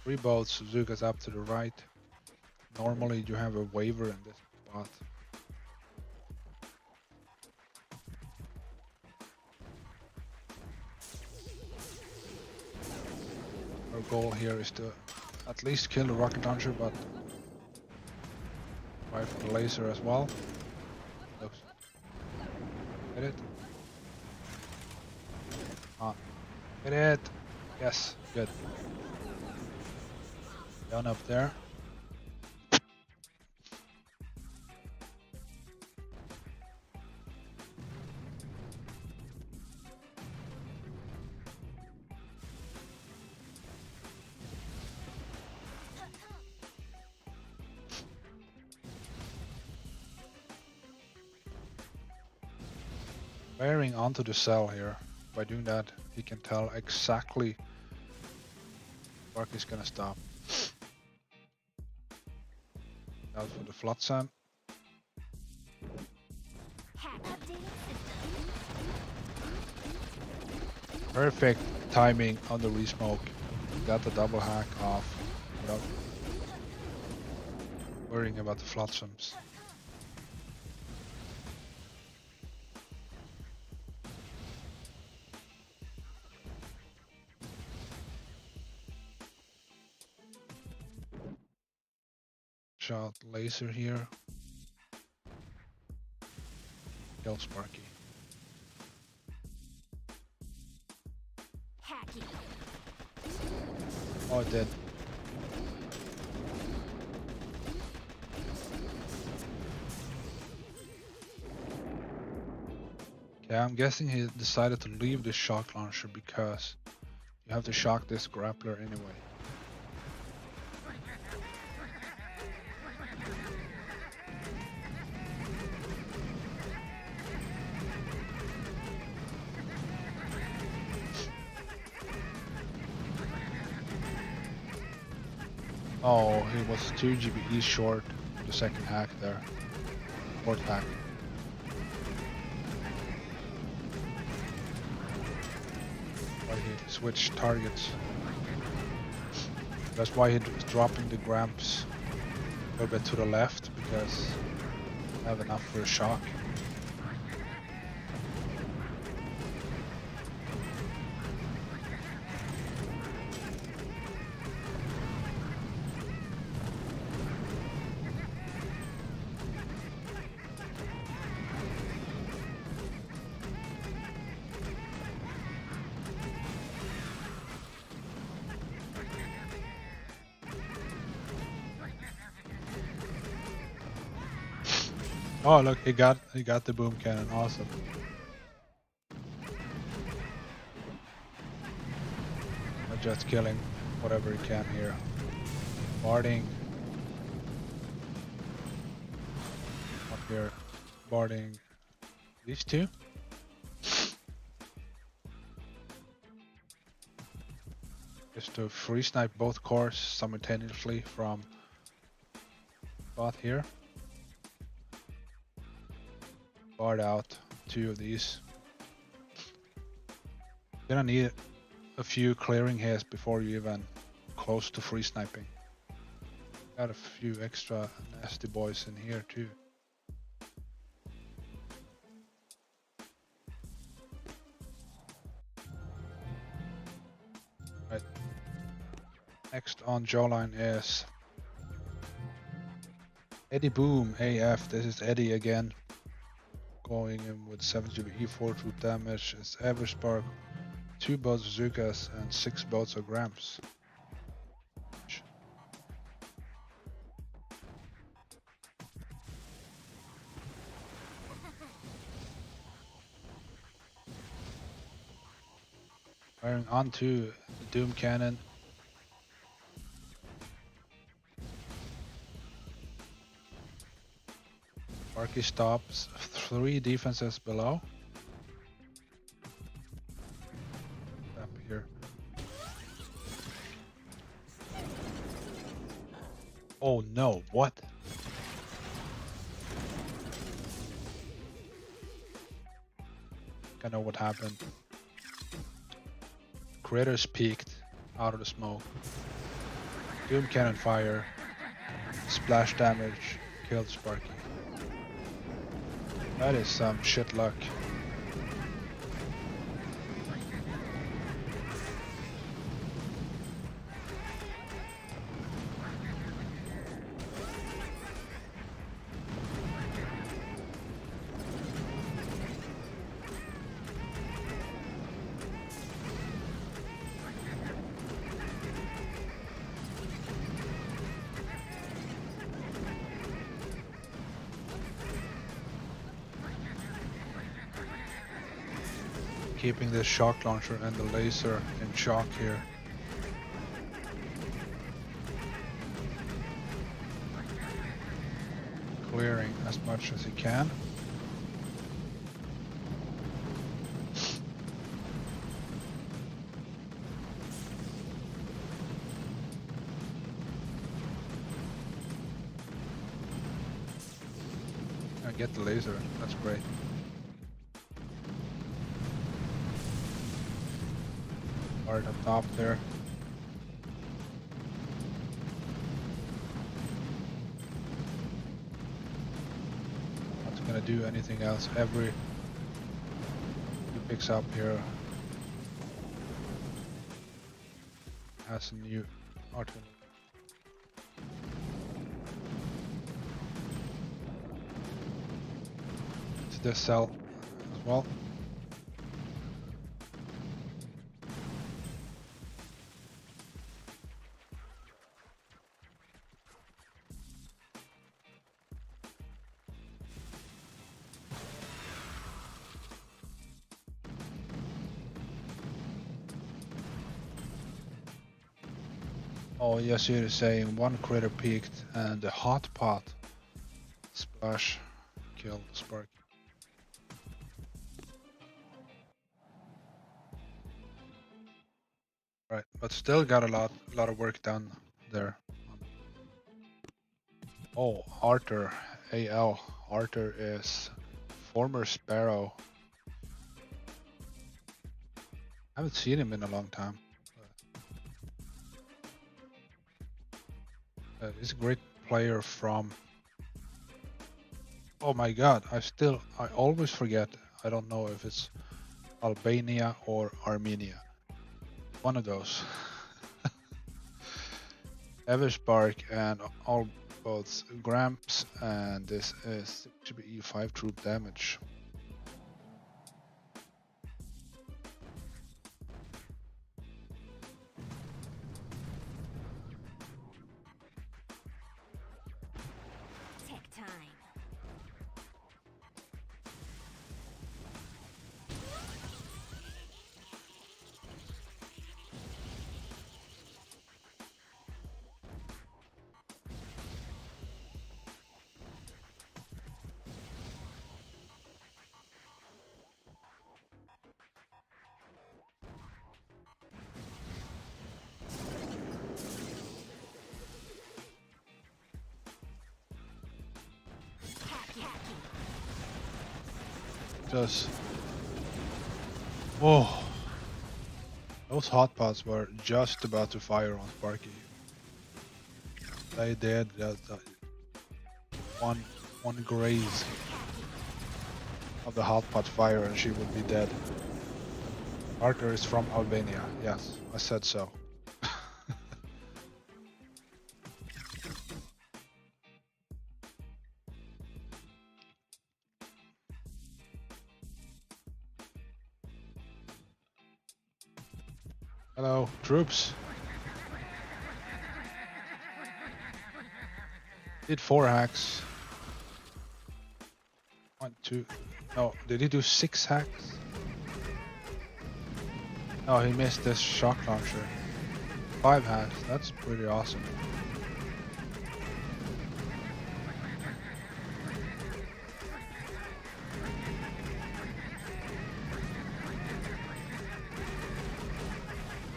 Three boats, Suzuka's up to the right. Normally you have a Waver in this spot. Our goal here is to at least kill the rocket launcher, but try for the laser as well. Looks. Hit it. Hit it. Yes, good. Down up there. Firing onto the cell here. By doing that, he can tell exactly where he's gonna stop. Out for the Flotsam. Perfect timing on the resmoke. Got the double hack off without worrying about the Flotsams. Shot laser here. Kill Sparky. Oh, it did. Okay, I'm guessing he decided to leave the shock launcher because you have to shock this grappler anyway. Oh, he was 2 GBE short the second hack there. Fourth hack. Why he switched targets. That's why he's dropping the Gramps a little bit to the left, because I have enough for a shock. Oh look, he got the boom cannon. Awesome. Just killing whatever he can here. Barding. Up here. Barding these two. Just to free snipe both cores simultaneously from spot here. Bard out 2 of these. Gonna need a few clearing hits before you even close to free sniping. Got a few extra nasty boys in here too. Right. Next on jawline is Eddie Boom AF. This is Eddie again. Going in with 7 GBE, 4 true damage. It's average spark, 2 boats of Zukas and 6 boats of Gramps. Firing onto the Doom Cannon. Sparky stops 3 defenses below. Up here. Oh no, what? I know what happened. Critters peeked out of the smoke. Doom Cannon fire. Splash damage. Killed Sparky. That is some shit luck. Keeping the shock launcher and the laser in shock here. Clearing as much as he can. And get the laser, that's great. Right up top there. Not gonna do anything else. Every he picks up here has a new artillery. this cell as well. Oh, yes, you're saying one critter peaked and the hot pot splash killed Sparky. Right, but still got a lot of work done there. Oh, Arthur, AL. Arthur is former Sparrow. I haven't seen him in a long time. He's a great player from. Oh my God! I always forget. I don't know if it's Albania or Armenia. One of those. Everspark and all both Gramps, and this is should be E5 troop damage. Tech time. Just oh, those hot pots were just about to fire on Sparky. They did that one graze of the hot pot fire and she would be dead. Arthur is from Albania. Yes, I said so. Hello, troops. Did 4 hacks. 1, 2. No, did he do 6 hacks? No, he missed this shock launcher. 5 hacks. That's pretty awesome.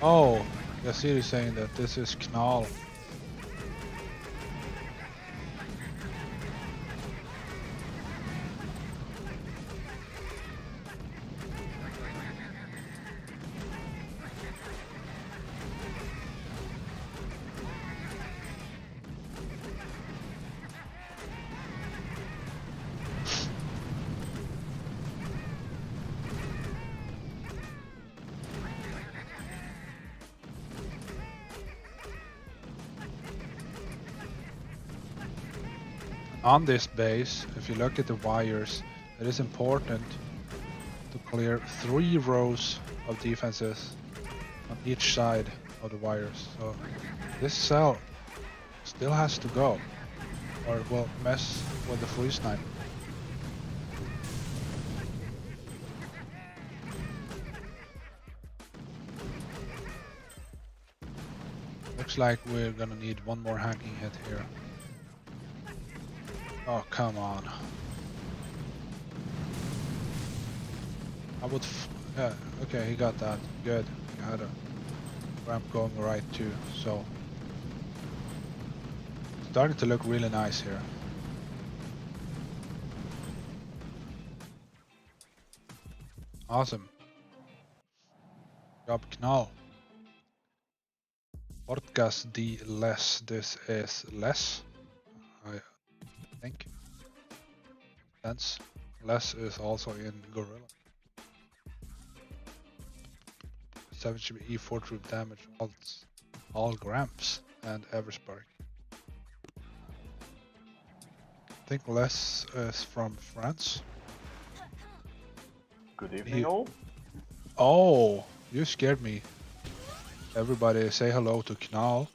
Oh, Yasir is saying that this is Knall. On this base, if you look at the wires, it is important to clear 3 rows of defenses on each side of the wires. So this cell still has to go, or it will mess with the free sniper. Looks like we're gonna need one more hacking hit here. Oh, come on. I would yeah, okay, he got that. Good. He had a ramp going right too, so starting to look really nice here. Awesome. Job Knall. Podcast D less. This is less. I think. Sense. Less is also in Gorilla. 7 should be E4 troop damage, all Gramps and Everspark. I think Less is from France. Good evening, all. Oh, you scared me. Everybody say hello to Knal.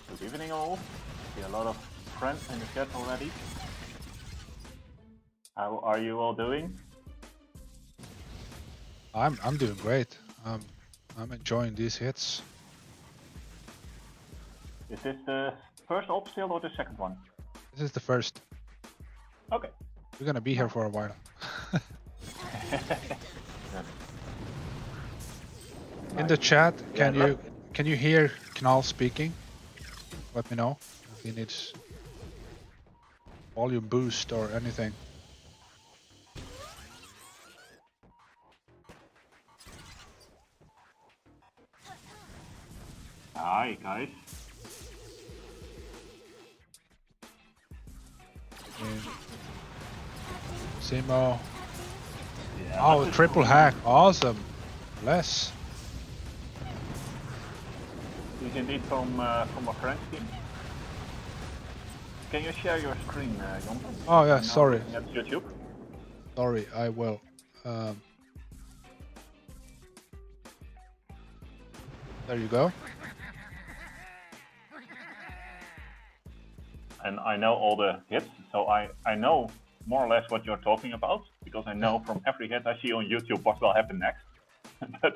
Good evening, all. See a lot of friends in the chat already. How are you all doing? I'm doing great. I'm enjoying these hits. Is this the first op still or the second one? This is the first. Okay. We're gonna be here for a while. In the chat, can you hear Knal speaking? Let me know if he needs volume boost or anything. Hi, guys. Simo. Yeah, Oh, triple hack. Awesome. Bless. He's indeed from a French team. Can you share your screen, Jon? Oh yeah, sorry. At YouTube. Sorry, I will. There you go. And I know all the hits, so I know more or less what you're talking about, because I know from every hit I see on YouTube what will happen next.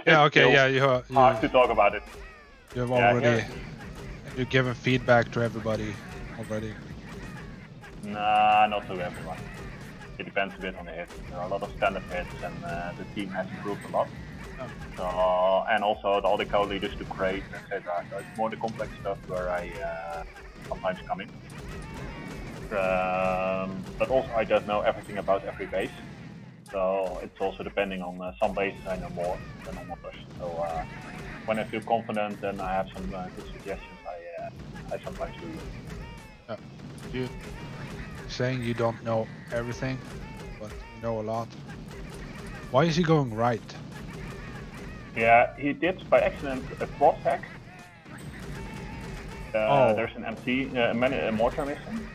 Yeah, okay, yeah, you hard to talk about it. You've already you've given feedback to everybody already. Nah, not to everyone. It depends a bit on the hit. There are a lot of standard hits, and the team has improved a lot. So, and also all the co-leaders do great, etc. So it's more the complex stuff where I sometimes come in. But also I don't know everything about every base. So it's also depending on some bases I know more than on others. So when I feel confident and I have some good suggestions, I sometimes do. Yeah. You saying you don't know everything, but you know a lot. Why is he going right? Yeah, he did by accident a quad hack. There's an MT, a mortar mission.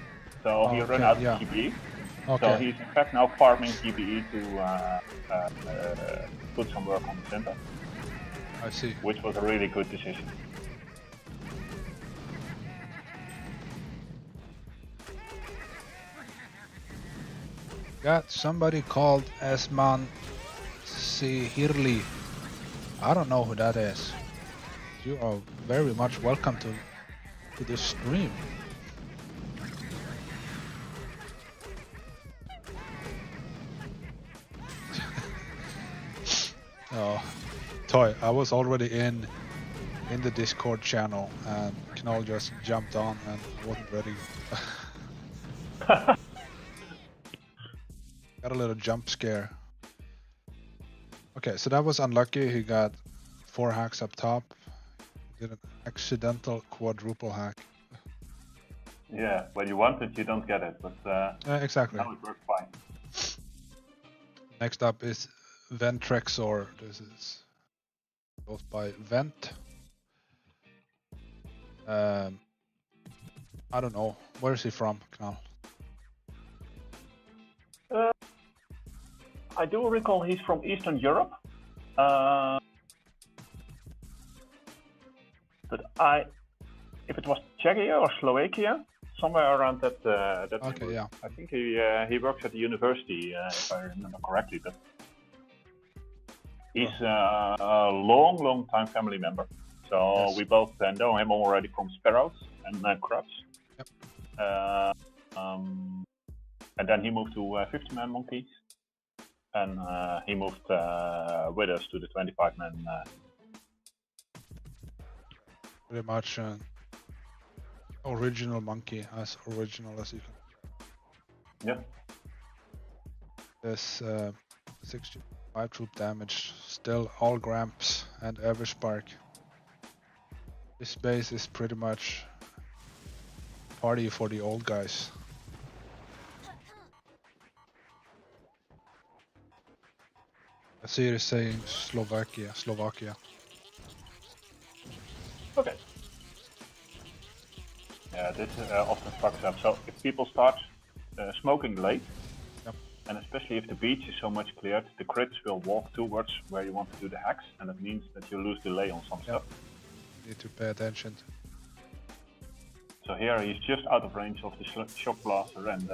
So he ran out of GBE. Okay. So he's in fact now farming GBE to put some work on the center. I see. Which was a really good decision. Got somebody called Esman Sihirli. I don't know who that is. You are very much welcome to the stream. Oh, Toy, I was already in the Discord channel and Knoll just jumped on and I wasn't ready. Got a little jump scare. Okay, so that was unlucky. He got 4 hacks up top. Did an accidental quadruple hack. Yeah, when you want it, you don't get it, but exactly. now it works fine. Next up is Ventrexor. This is goes by Vent. I don't know. Where is he from, Knal? I do recall he's from Eastern Europe. But if it was Czechia or Slovakia, somewhere around that. Okay, yeah. I think he works at the university, if I remember correctly. But he's a long time family member. So we both know him already from Sparrows and Crabs. Yep. And then he moved to 50-man Monkeys. And he moved with us to the 25-man. Pretty much original monkey, as original as you can. Yeah. There's 65 troop damage, still all Gramps and every Spark. This base is pretty much party for the old guys. I see it is saying Slovakia. Okay. Yeah, this often fucks up. So if people start smoking late, And especially if the beach is so much cleared, the crits will walk towards where you want to do the hacks, and it means that you lose delay on some stuff. Need to pay attention. So here he's just out of range of the shock blaster and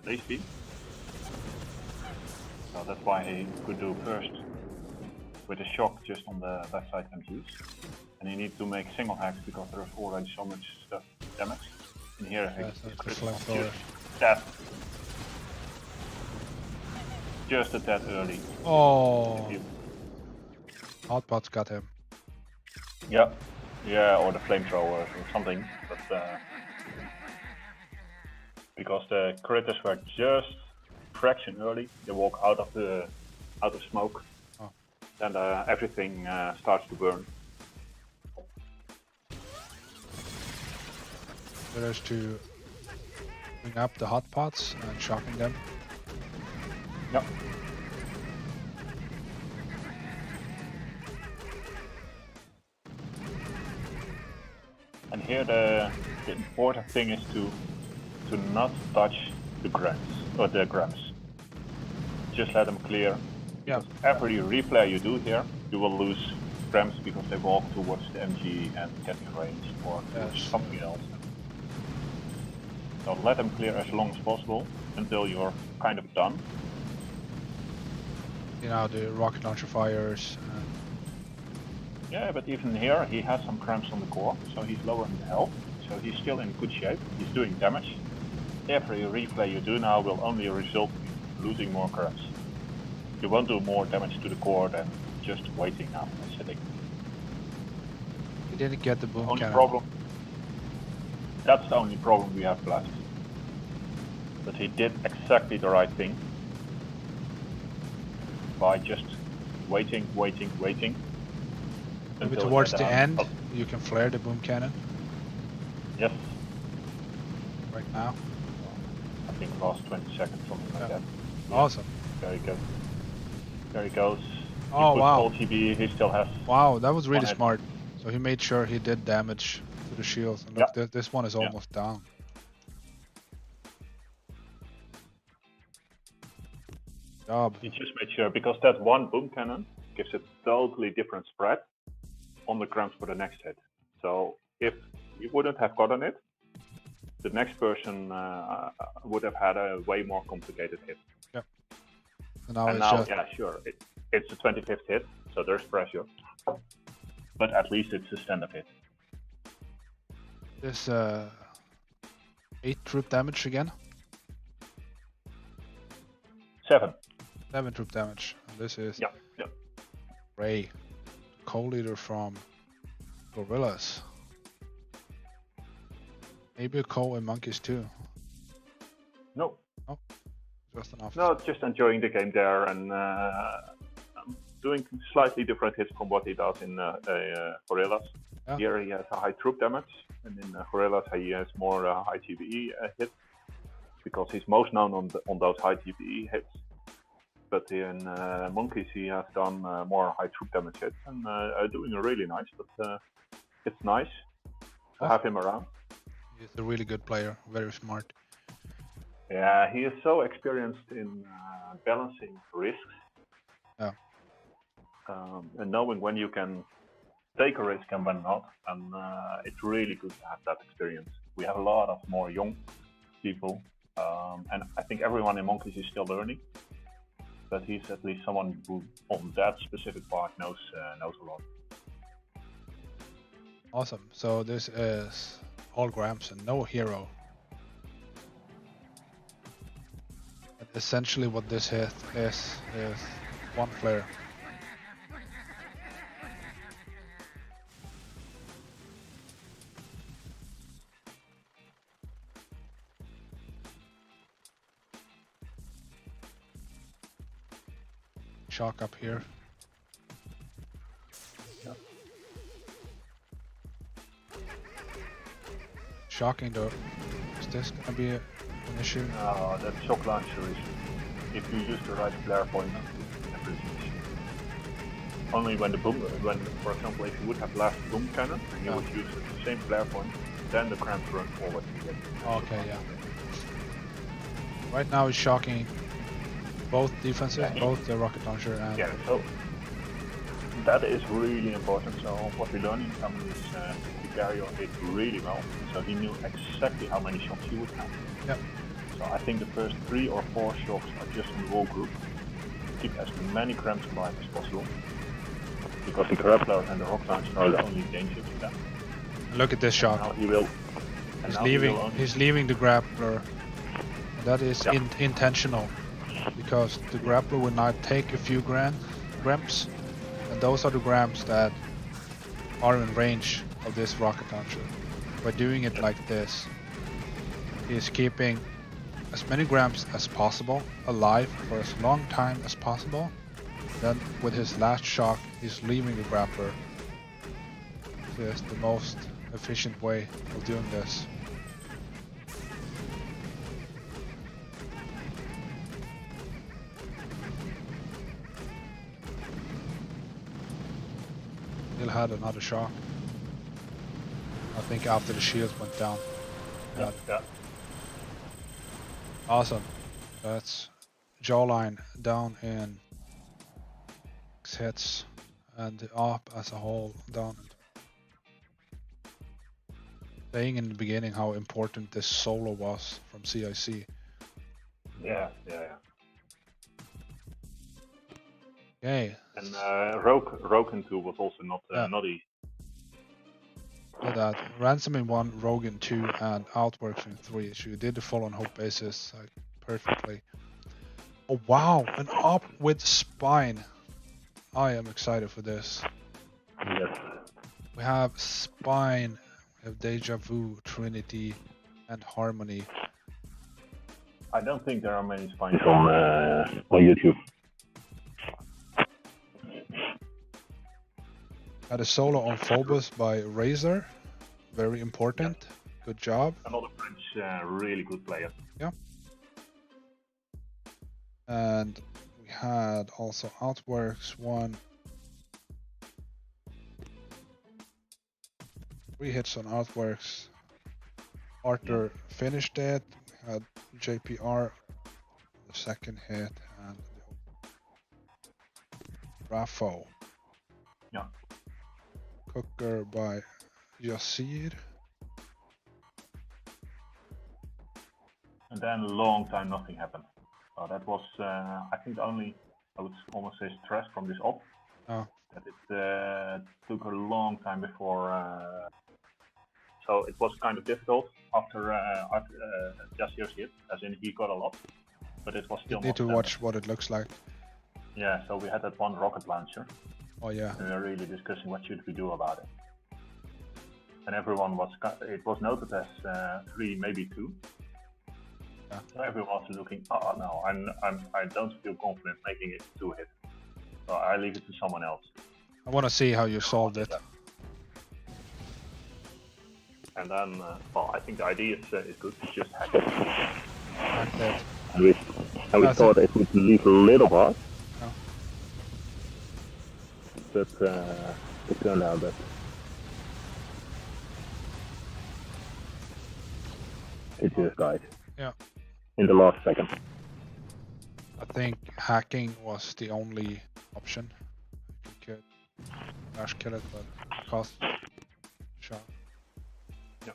lace beam. So that's why he could do first with a shock just on the left side MGs. And he needs to make single hacks because there's already so much stuff damaged. And here he's critical just a tad early. Oh, Hotpots got him. Yeah, yeah, or the flamethrower or something. But because the critters were just fraction early, they walk out of smoke, and everything starts to burn. There's to bring up the hotpots and shocking them. Yep. And here the important thing is to not touch the grams. Just let them clear. Yeah. Every replay you do here, you will lose grams because they walk towards the MG and get in range or something else. So let them clear as long as possible until you're kind of done. You know, the rocket launcher fires. Yeah, but even here he has some cramps on the core, so he's lowering the health. So he's still in good shape. He's doing damage. Every replay you do now will only result in losing more cramps. You won't do more damage to the core than just waiting now and sitting. He didn't get the boom cannon. Problem. That's the only problem we have left. But he did exactly the right thing by just waiting. Maybe towards the end, you can flare the boom cannon. Yes. Right now. I think last 20 seconds, something like that. Awesome. Very good. There he goes. Oh, he wow. TB, he still has. Wow, that was really smart. So he made sure he did damage to the shields. And look, this one is almost down. Job. He just made sure, because that one boom cannon gives a totally different spread on the cramps for the next hit. So if you wouldn't have gotten it, the next person would have had a way more complicated hit. Yeah. And now, yeah, sure, it's the 25th hit, so there's pressure. But at least it's a stand-up hit. This 8 troop damage again? 7. 7 troop damage. And this is yeah. Ray, co-leader from Gorillas. Maybe a co in Monkeys too. No. Oh, just enough. No, just enjoying the game there and doing slightly different hits from what he does in Gorillas. Yeah. Here he has a high troop damage, and in Gorillas he has more high TBE hits, because he's most known on those high TBE hits. But in Monkeys he has done more high troop damage hits, and doing really nice. But it's nice to have him around. He's a really good player, very smart. Yeah, he is so experienced in balancing risks. Yeah. And knowing when you can take a risk and when not, and it's really good to have that experience. We have a lot of more young people, and I think everyone in Monkeys is still learning, but he's at least someone who on that specific part knows a lot. Awesome. So this is all grams and no hero. And essentially what this hit is one flare. Shock up here. Shocking though. Is this gonna be an issue? No, that shock launcher is, if you use the right flare point, only when the boom, for example, if you would have last boom cannon and you would use the same flare point, then the cramps run forward. Okay, yeah. Right now he's shocking Both defenses, Yeah, both the rocket launcher and... Yeah, so that is really important. So what we learned in family is to carry your hit really well. So he knew exactly how many shots he would have. Yep. So I think the first 3 or 4 shots are just on the wall group. Keep as many cramps alive as possible. Because the grappler and the rock launcher are the only danger to them. Look at this shot. Now he will. He's leaving the grappler. That is Yeah. intentional, because the grappler will not take a few grams, and those are the grams that are in range of this rocket launcher. By doing it like this, he's keeping as many grams as possible alive for as long time as possible. Then with his last shot, he's leaving the grappler. This is the most efficient way of doing this. Still had another shot. I think after the shields went down. Yeah. Awesome. That's jawline down in hits and the ARP as a whole down. Saying in the beginning how important this solo was from CIC. Yeah. Okay. And Rogue in 2 was also not easy. So that Ransom in 1, Rogue in 2, and Outworks in 3. So you did the full on hope basis like perfectly. Oh wow, an up with spine. I am excited for this. Yes. We have spine, we have deja vu, Trinity, and harmony. I don't think there are many spines on YouTube. Had a solo on Phobos by Razor. Very important. Yeah. Good job. Another French really good player. Yeah. And we had also Outworks 1. 3 hits on Outworks. Arthur finished it. We had JPR the second hit and Raffo. Yeah. Cooker by Yasir. And then a long time nothing happened. So that was, I think, only, I would almost say, stress from this op. Oh. That it took a long time before. So it was kind of difficult after Yasir's hit, as in he got a lot, but it was still. You need to watch what it looks like. Yeah, so we had that one rocket launcher. Oh yeah. And we were really discussing what should we do about it. And everyone was, it was noted as 3, maybe 2. Yeah. So everyone was looking, oh no, I don't feel confident making it 2 hit. So I leave it to someone else. I want to see how you solved it. And then, well, I think the idea is good to just hack it. Hack it. And we thought it would leave a little part. No. But it turned out that it just died. Yeah. In the last second. I think hacking was the only option. You could dash kill it, but it cost shot. Yeah.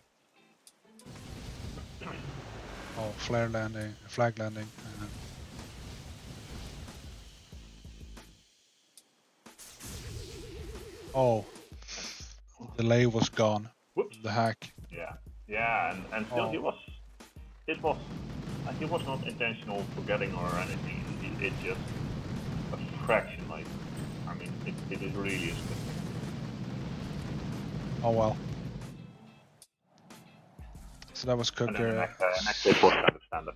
Oh, flag landing. Oh, delay was gone. Whoops. The hack. Yeah, and still he was not intentional forgetting or anything. It's just a fraction. Like, I mean, it is really a split. Oh well. So that was Cooker. And the next hit was kind of standard.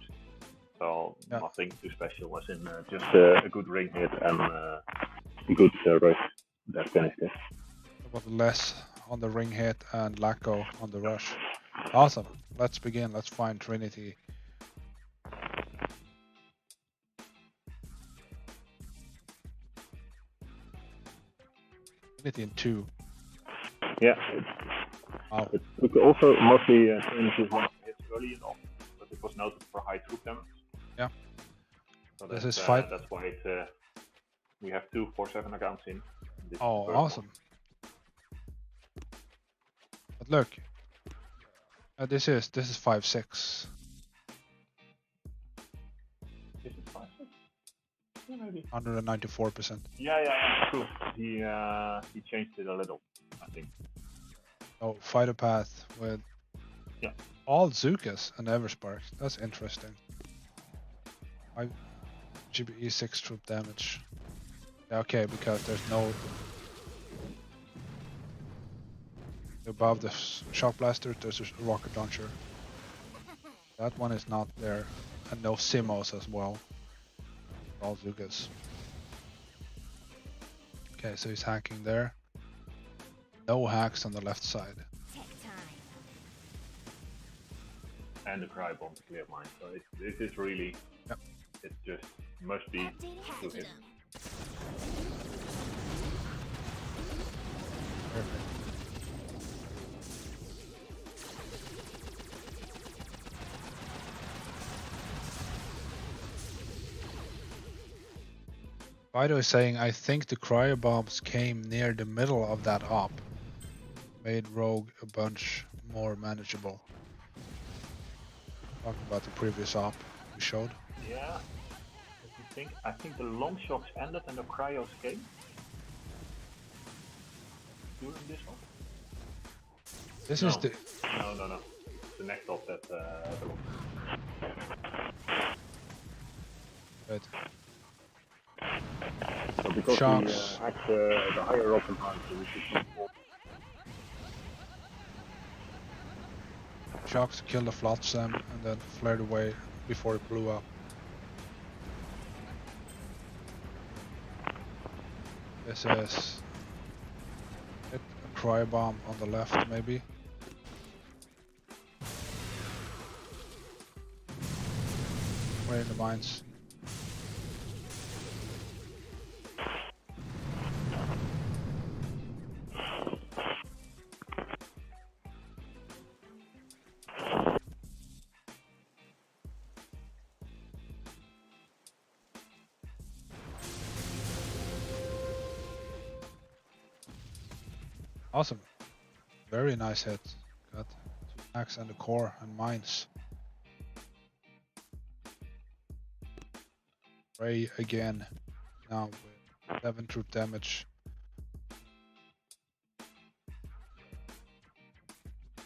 So nothing too special. Was in just a good ring hit and a good rush that finished it. About less on the ring hit and Lacko on the rush. Awesome. Let's begin. Let's find Trinity. Trinity in 2. Yeah. Wow. It took also mostly Trinity one hit early enough, but it was noted for high troop damage. Yeah. So This that's, is fight. that's why we have 2 4/7 accounts in. This is Oh, the first awesome. But look, this is 5-6. Is it 5/6? Yeah, maybe. 194%. Yeah, true. He changed it a little, I think. Oh, fighter path with all Zukas and Everspark. That's interesting. GBE 6 troop damage. Yeah, okay, because there's no above the shock blaster. There's a rocket launcher. That one is not there, and no Simos as well. All Zukas. Okay, so he's hacking there. No hacks on the left side. And the cry bomb clear mine. So it is really. Yep. It just must be 2 hits. Perfect. Fido is saying, I think the cryo bombs came near the middle of that op. Made Rogue a bunch more manageable. Talking about the previous op we showed. Yeah. I think the long shocks ended and the cryos came. During this one? This is the... No. The next op that... Good. So because Shocks. we hacked the higher op and high, so we should not fall. Shocks killed the Flotsam and then flared away before it blew up. This is a cryo bomb on the left, maybe. Way in the mines. Awesome. Very nice hit. Got 2 hacks and the core and mines. Ray again. Now with 7 troop damage.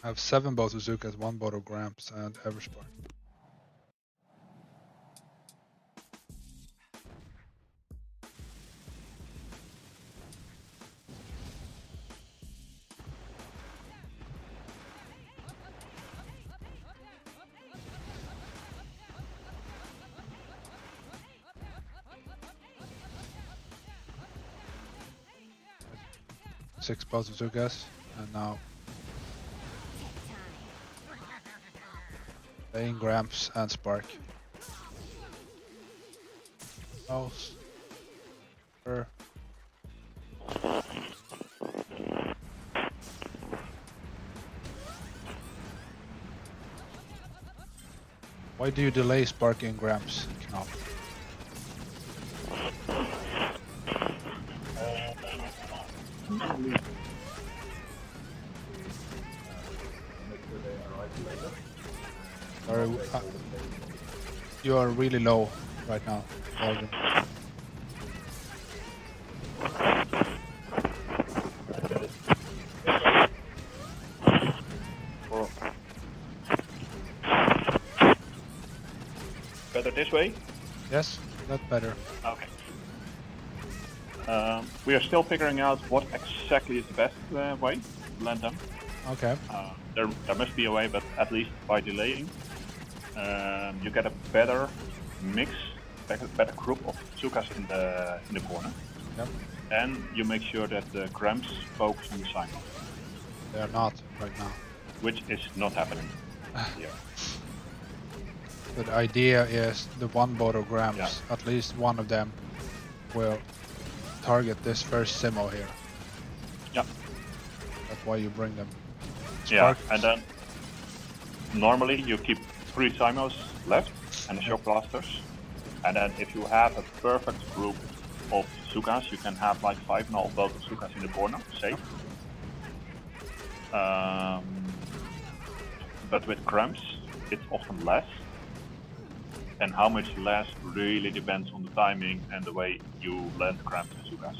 I have 7 Botozukas, 1 Boto Gramps and Everspark. Six Botozukas and now playing Gramps and Spark. Oh, sure. Why do you delay Sparky and Gramps? Knop? Sorry, you are really low right now, Morgan. Better this way? Yes, that's better. Okay. We are still figuring out what exactly is the best way to land them. Okay. There must be a way, but at least by delaying, you get a better mix, better group of Zukas in the corner. Yep. And you make sure that the Gramps focus on the sign. They are not right now. Which is not happening here. The idea is the 1 Boto Gramps, at least one of them will target this first Simo here. Yeah. That's why you bring them. Yeah, and then normally you keep 3 Simos left and the shock blasters. And then if you have a perfect group of Zukas, you can have like 5.5 boat of Zukas in the corner, safe. But with cramps, it's often less. And how much less really depends on the timing and the way you land cramps and Zukas.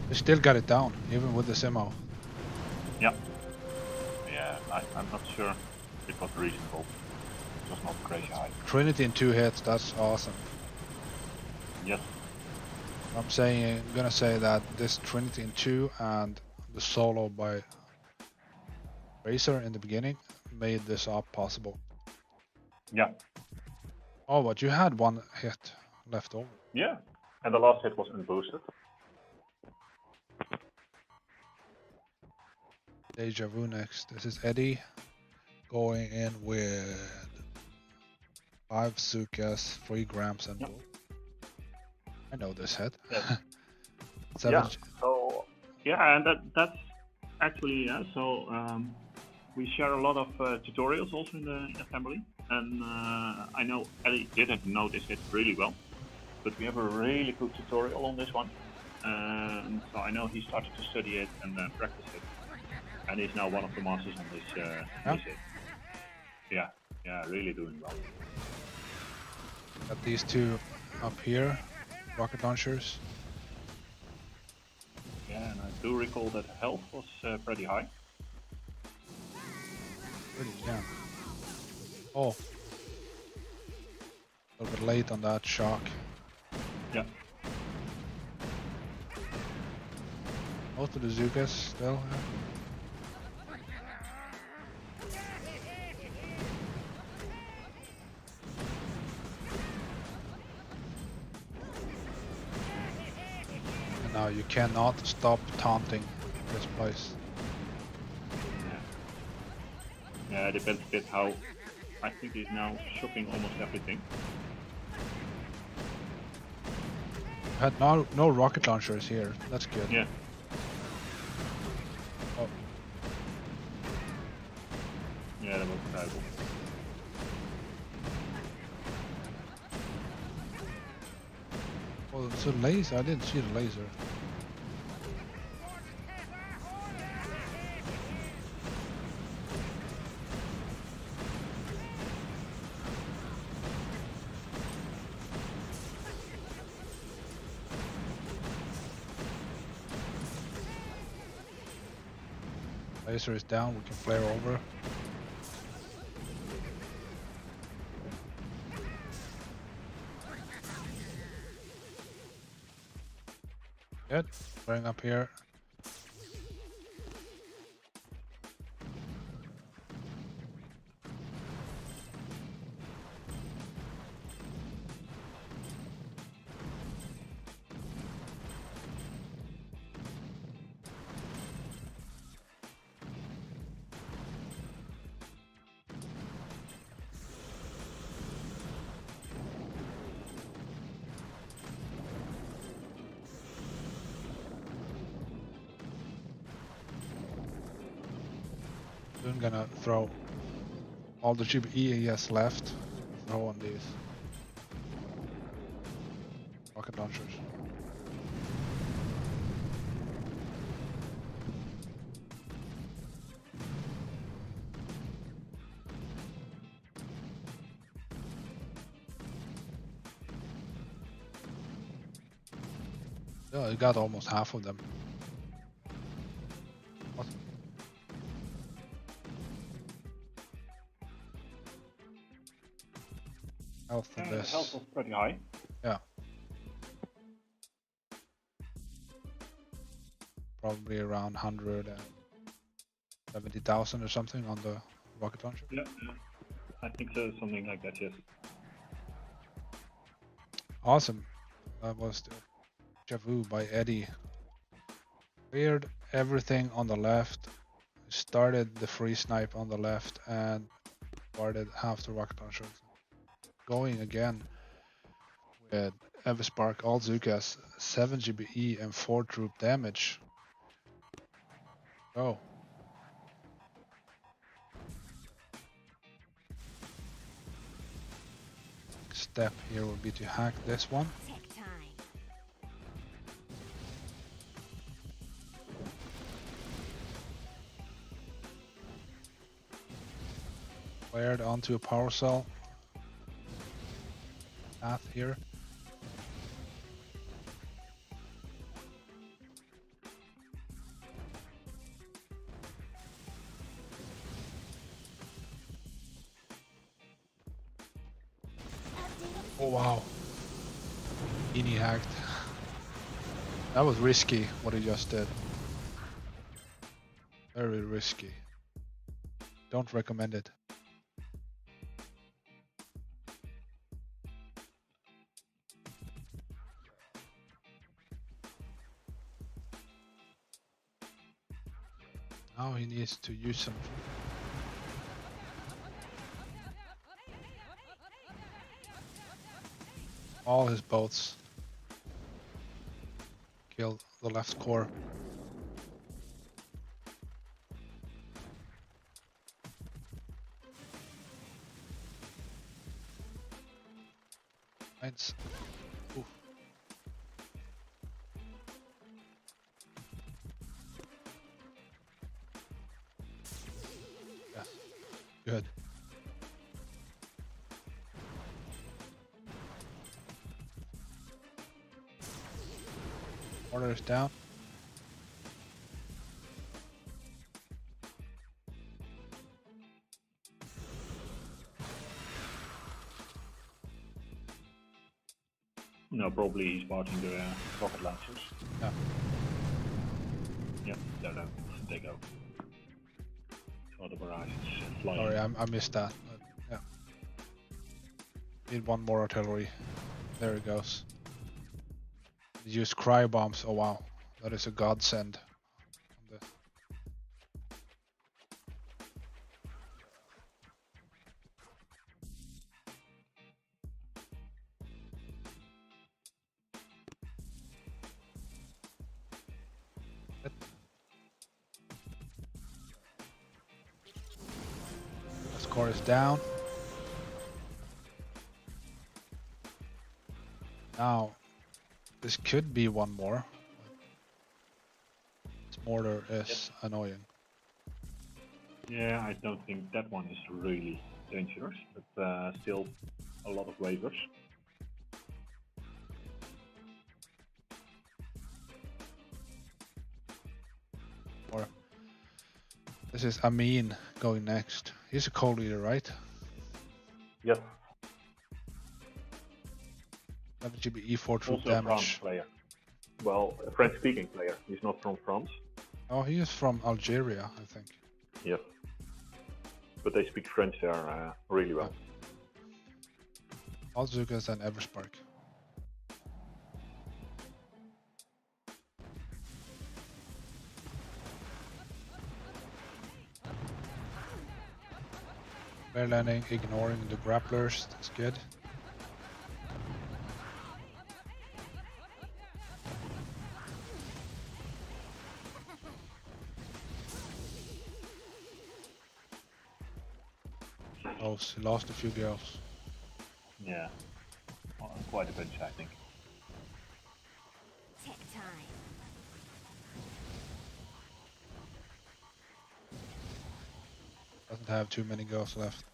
You still got it down, even with the Simo. Yeah. Yeah, I'm not sure it was reasonable. It was not crazy high. Trinity in 2 hits, that's awesome. Yes. I'm gonna say that this Trinity in 2 and the solo by Racer in the beginning made this up possible. Yeah. Oh, but you had 1 hit left over. Yeah. And the last hit was unboosted. Deja Vu next. This is Eddie going in with 5 Zukas, 3 grams and bull. I know this head. Yes. Yeah. So yeah, and that's actually so we share a lot of tutorials also in the family, and I know Ellie didn't notice it really well, but we have a really good tutorial on this one, and so I know he started to study it and practice it, and he's now one of the masters on this. This hit. Yeah, really doing well. Got these 2 up here, rocket launchers. Yeah, and I do recall that health was pretty high. Pretty, yeah. Oh. A little bit late on that shock. Yeah. Most of the Zukas still. And now you cannot stop taunting this place. Yeah, it depends a bit how. I think he's now shocking almost everything. Had no rocket launchers here. That's good. Yeah. Oh. Yeah, that was terrible. Oh, it's a laser. I didn't see the laser. Laser is down, we can flare over. Good, flaring up here. I'm gonna throw all the GBE he has left. Throw on these rocket launchers. Yeah, I got almost half of them. What? Health in this. Health was pretty high. Yeah. Probably around 170,000 or something on the rocket launcher. Yeah, I think so, something like that, yes. Awesome. That was the Javu by Eddie. Cleared everything on the left. Started the free snipe on the left and started half the rocket launcher. Going again with Everspark, all Zukas, 7 GBE and 4 troop damage. Go. step here would be to hack this one. Take time. Wired onto a power cell. Path here. Oh wow. Ini hacked. That was risky what he just did. Very risky. Don't recommend it. Now he needs to use some. All his boats. Kill the left core. Mines. Ooh. Yeah. Good. Order is down. No, probably he's marching the rocket launchers. Yeah. Yep, they go. So the barrage is flying. Sorry, I missed that. But yeah. Need one more artillery. There it goes. Use cry bombs. Oh wow, that is a godsend. On this. The score is down. Now, this could be one more. This mortar is annoying. Yeah, I don't think that one is really dangerous, but still a lot of waivers. Or this is Amin going next. He's a co-leader, right? Yes. That should be E4 troop Also a France damage. player. Well, a French-speaking player. He's not from France. Oh, he is from Algeria, I think. Yes. But they speak French there really well. Alzukas and Everspark. Fair landing, ignoring the grapplers. That's good. Oh, he lost a few girls. Yeah. Well, quite a bunch, I think. Take time. Doesn't have too many girls left.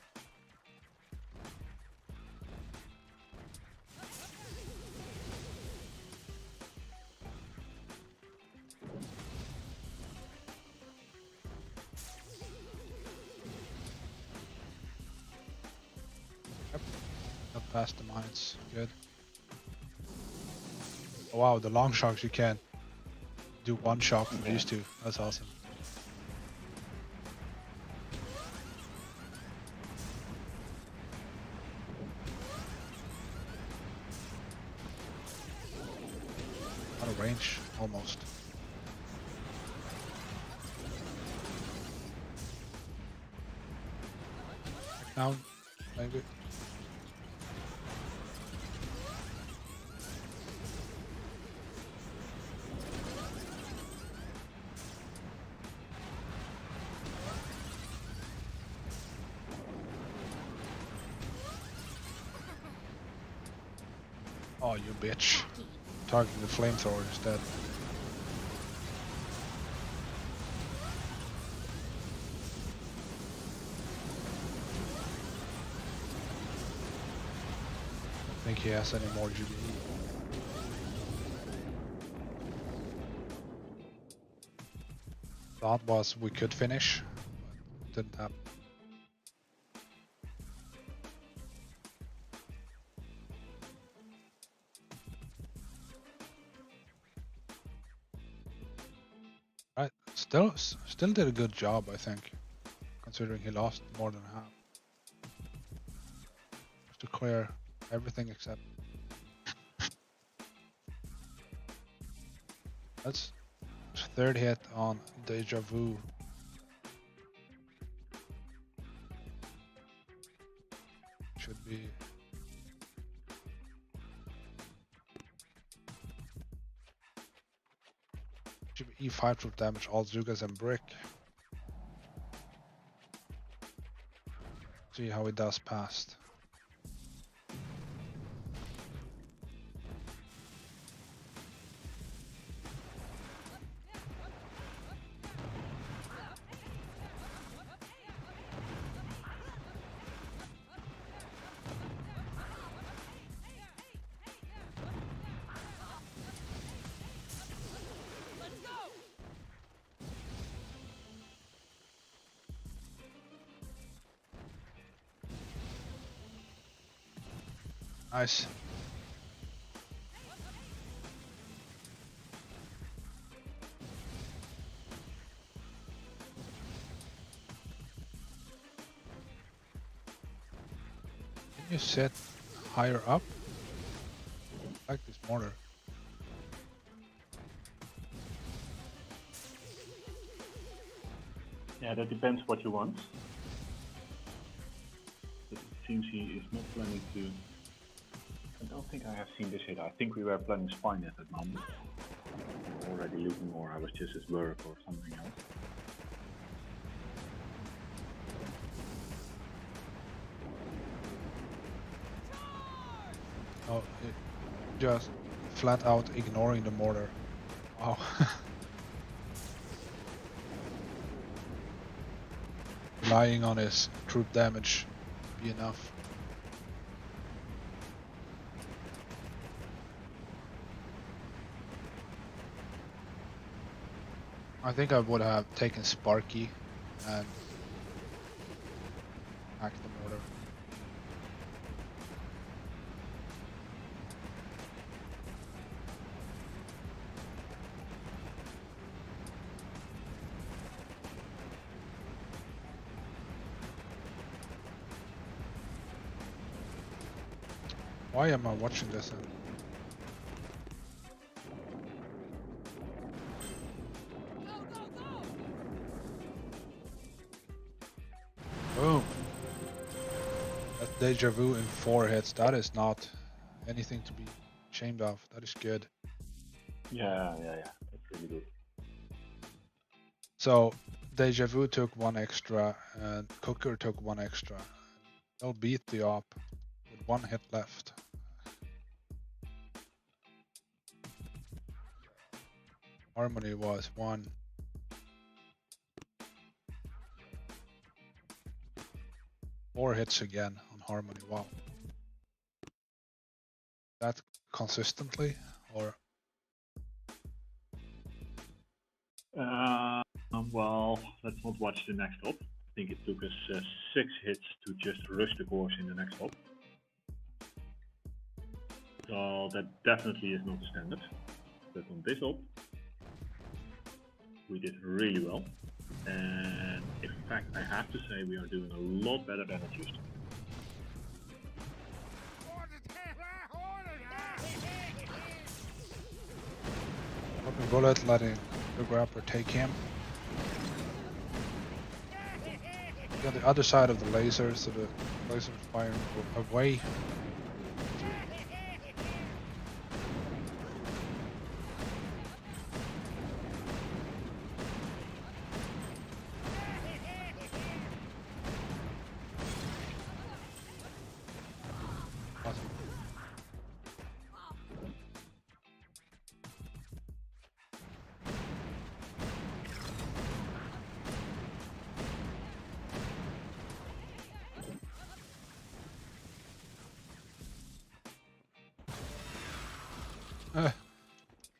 Not past the mines. Good. Oh, wow, the long shots you can do one shot from these two. That's awesome. Out of range, almost. Back down, maybe. Oh, you bitch. Targeting the flamethrower instead. I don't think he has any more GBE. Thought was we could finish, but didn't happen. Right, still did a good job, I think, considering he lost more than half. Just to clear everything except. That's third hit on Deja Vu. Should be. Should be E5 to damage all Zugas and Brick. See how he does past. Nice. Can you sit higher up? I like this mortar. Yeah, that depends what you want. But it seems he is not planning to. I don't think I have seen this hit. I think we were planning spine at that moment. Already looking more. I was just at work or something else. Oh, just flat out ignoring the mortar. Wow. Relying on his troop damage be enough. I think I would have taken Sparky and hacked the mortar. Why am I watching this? Boom. That's Deja Vu in 4 hits. That is not anything to be ashamed of. That is good. Yeah. That's really good. So Deja Vu took 1 extra and Cooker took 1 extra. They'll beat the op with 1 hit left. Harmony was 1. Four hits again on Harmony. Wow. That consistently or? Well, let's not watch the next op. I think it took us 6 hits to just rush the course in the next op. So that definitely is not the standard. But on this op, we did really well. And in fact, I have to say we are doing a lot better than it used to. Open bullet, letting the grapper take him. On the other side of the lasers, so the lasers firing away.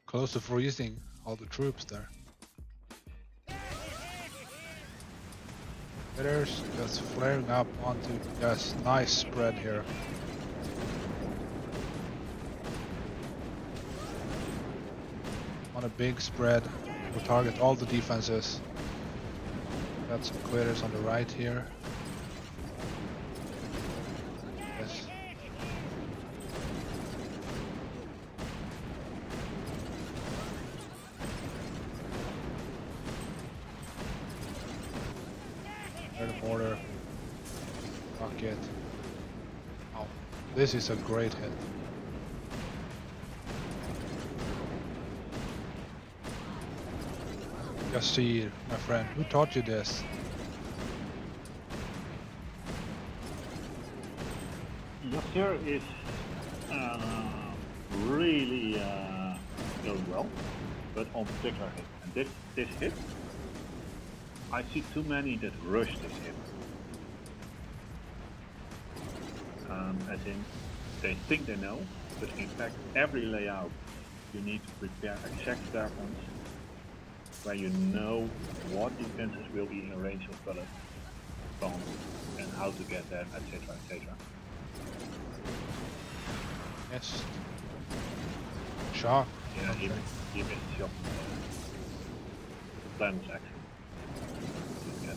Close to freezing all the troops there. There's just flaring up onto, yes, nice spread here. On a big spread, we'll target all the defenses. Got some quitters on the right here. Yes. The mortar. Rocket. Oh, this is a great hit. Just see, my friend, who taught you this? Yasir is really going well, but on particular hit. And this hit, I see too many that rush this hit. As in, they think they know, but in fact, every layout you need to prepare exact spare points where you know what defenses will be in range of bullet bombs and how to get them, etc., etc. Yes. Shock. Yeah, he missed shot. The plan was actually to get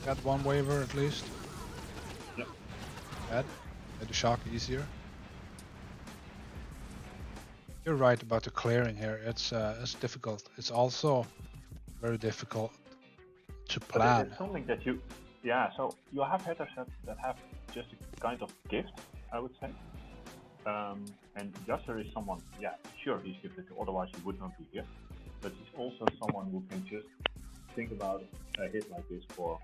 Got one waiver at least. Yep. Bad. Made the shock easier. You're right about the clearing here. It's difficult. It's also very difficult to plan. It's something that you, yeah. So you have hitters that have just a kind of gift, I would say. And Yasser is someone, yeah, sure, he's gifted, otherwise he would not be here. But he's also someone who can just think about a hit like this for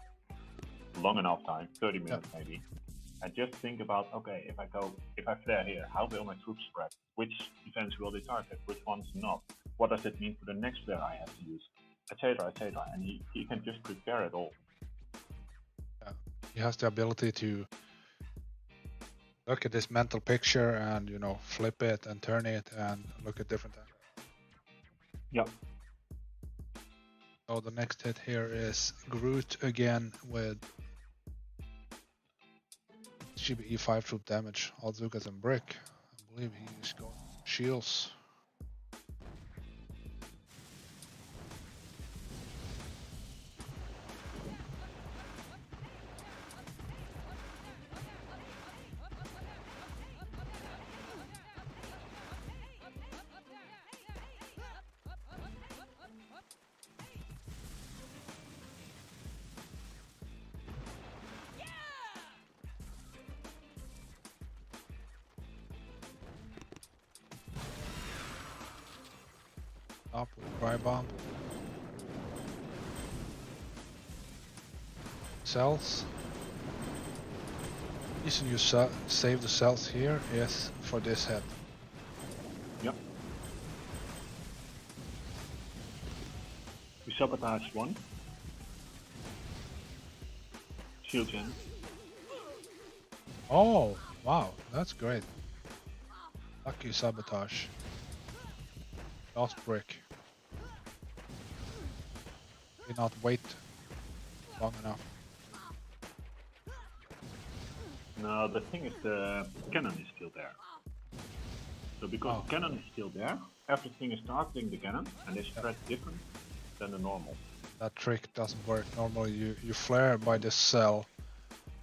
long enough time, 30 minutes maybe, and just think about, okay, if I flare here, how will my troops spread? Which defense will they target? Which ones not? What does it mean for the next flare I have to use? Etc., etc. And he can just prepare it all. Yeah. He has the ability to look at this mental picture and, you know, flip it and turn it and look at different angles. Yep. So the next hit here is Groot again with Shiba E5 troop damage, all Zukas and Brick. I believe he's going shields. Up with Cry Bomb. Cells. The reason you save the cells here is for this hit. Yep. We sabotage one. Shield gen. Oh, wow, that's great. Lucky sabotage. Lost Brick. Did not wait long enough. No, the thing is the cannon is still there. So because the cannon is still there, everything is targeting the cannon and they spread different than the normal. That trick doesn't work. Normally you flare by this cell.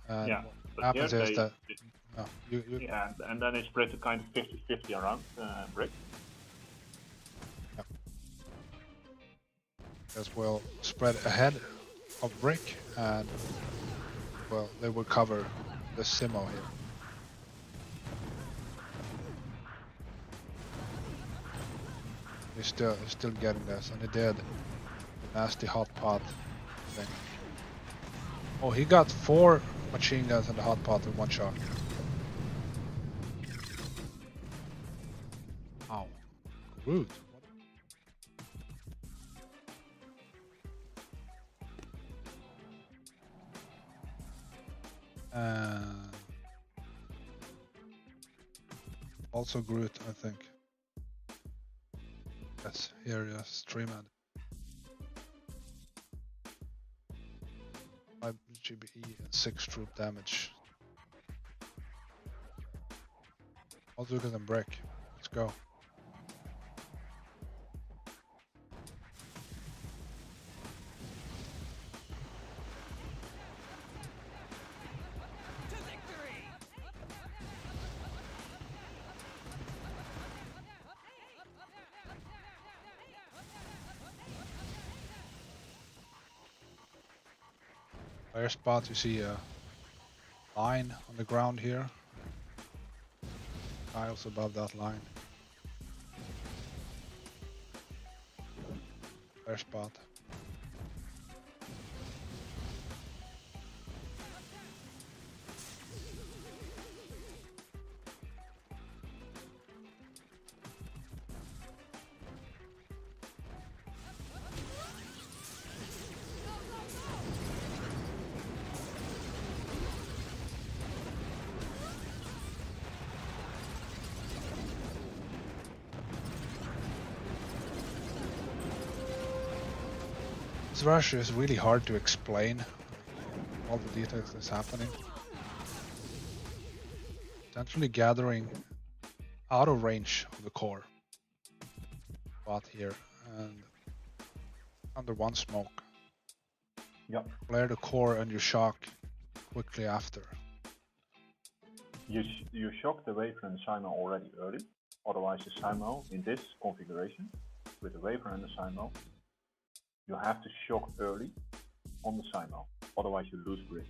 And yeah, what happens is that... yeah, and then it spreads a kind of 50-50 around Brick. Yeah. Because we'll spread ahead of Brick and, well, they will cover the Simo here. He's still getting this, and he did the nasty hot pot thing. Oh, he got 4 machine guns and the hot pot in one shot. Ow. Rude. Also Groot, I think. Yes, here, yes, 3 man. 5 GBE and 6 troop damage. Also look at them break. Let's go. Fire spot, you see a line on the ground here. Tiles above that line. Fire spot. This rush is really hard to explain. All the details that's happening. Essentially gathering out of range of the core. Spot here and under one smoke. Yep. Flare the core and you shock quickly after. You shock the wafer and the Simo already early. Otherwise the Simo in this configuration with the wafer and the Simo, you have to shock early on the Simo. Otherwise you lose Brick.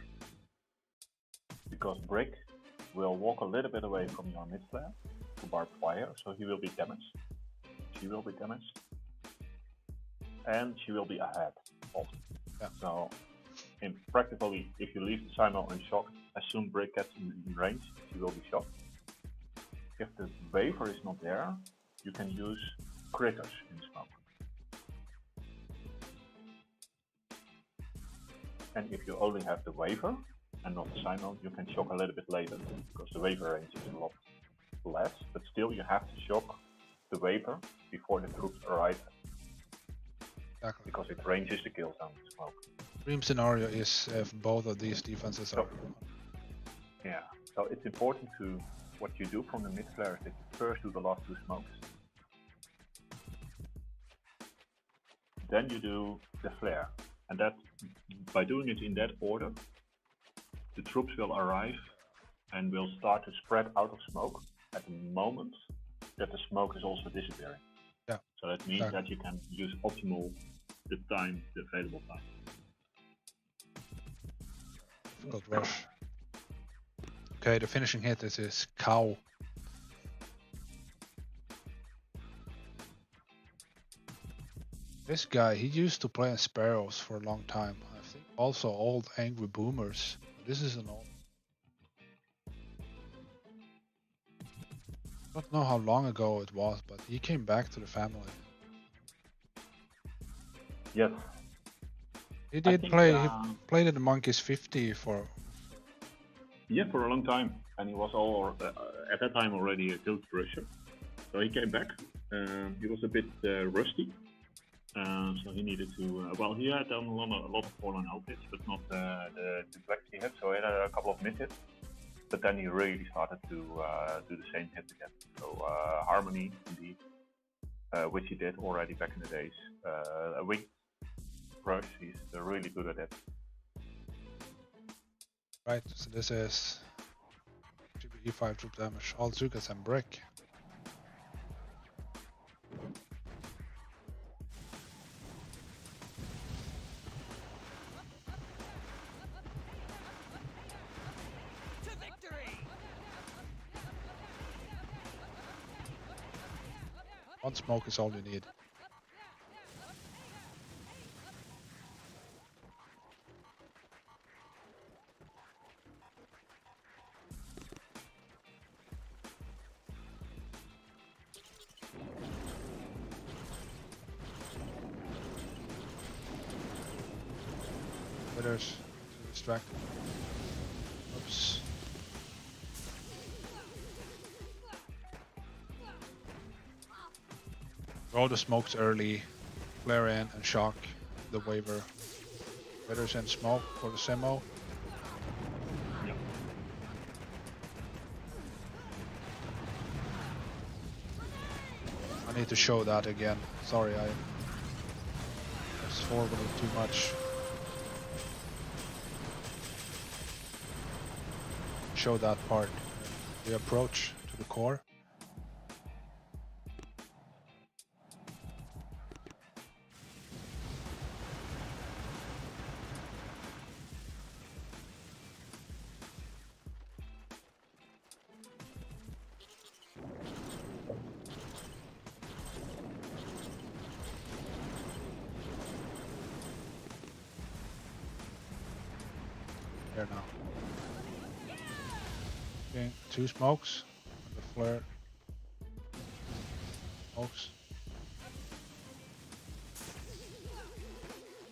Because Brick will walk a little bit away from your mid flare to barbed wire, so he will be damaged. She will be damaged. And she will be ahead also. Yeah. So in practically, if you leave the Simo unshocked, as soon Brick gets in range, she will be shocked. If the wafer is not there, you can use critters in smoke. And if you only have the wafer and not the Simo, you can shock a little bit later because the wafer range is a lot less, but still you have to shock the wafer before the troops arrive. Exactly. Because it ranges the kill zone in smoke. Dream scenario is if both of these defenses are. Yeah, so it's important to what you do from the mid flare is that you first do the last 2 smokes. Then you do the flare. And that, by doing it in that order, the troops will arrive and will start to spread out of smoke at the moment that the smoke is also disappearing. Yeah. So that means that you can use optimal the available time. Difficult rush. Okay, the finishing hit is his cow. This guy, he used to play in Sparrows for a long time. I think also old Angry Boomers. This is an old. I don't know how long ago it was, but he came back to the family. Yes. He did play. He played in the Monkeys 50 for. Yeah, for a long time, and he was at that time already a guild crusher. So he came back. He was a bit rusty. So he needed to, well, he had done a lot of fallen out hits, but not the Duplexity hit, so he had a couple of mid hits. But then he really started to do the same hit again. So Harmony, indeed, which he did already back in the days. A wing rush, he's really good at it. Right, so this is GBE 5 troop damage, all Zukas and Brick. One smoke is all you need. Critters distracted. Oops. Throw the smokes early, flare in and shock the waiver. Critters in smoke for the Simo. Yeah. I need to show that again. Sorry, I was forwarding too much. Show that part. The approach to the core. There now. Okay, 2 smokes. And the flare. Smokes.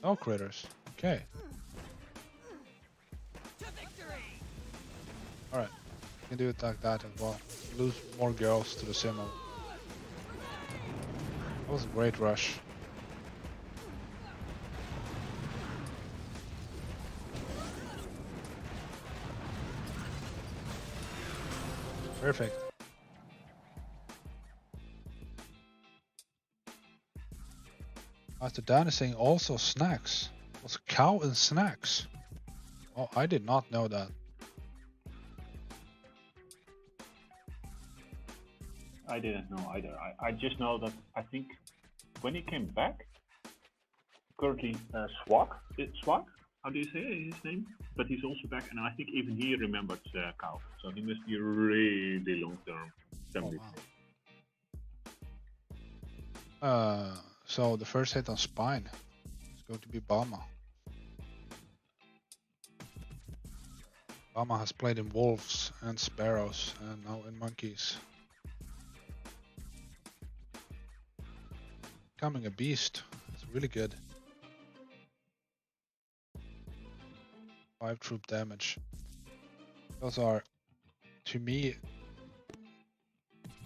No critters. Okay. Alright. You can do it like that as well. Lose more girls to the Simo. That was a great rush. Perfect. After Dan is saying also snacks. Was cow and snacks? Oh, I did not know that. I didn't know either. I just know that I think when he came back, currently Swag, how do you say his name? But he's also back, and I think even he remembered Cow. So he must be really long-term family. So the first hit on spine is going to be Bama. Bama has played in wolves and sparrows and now in monkeys. Becoming a beast. It's really good. 5 troop damage. Those are, to me,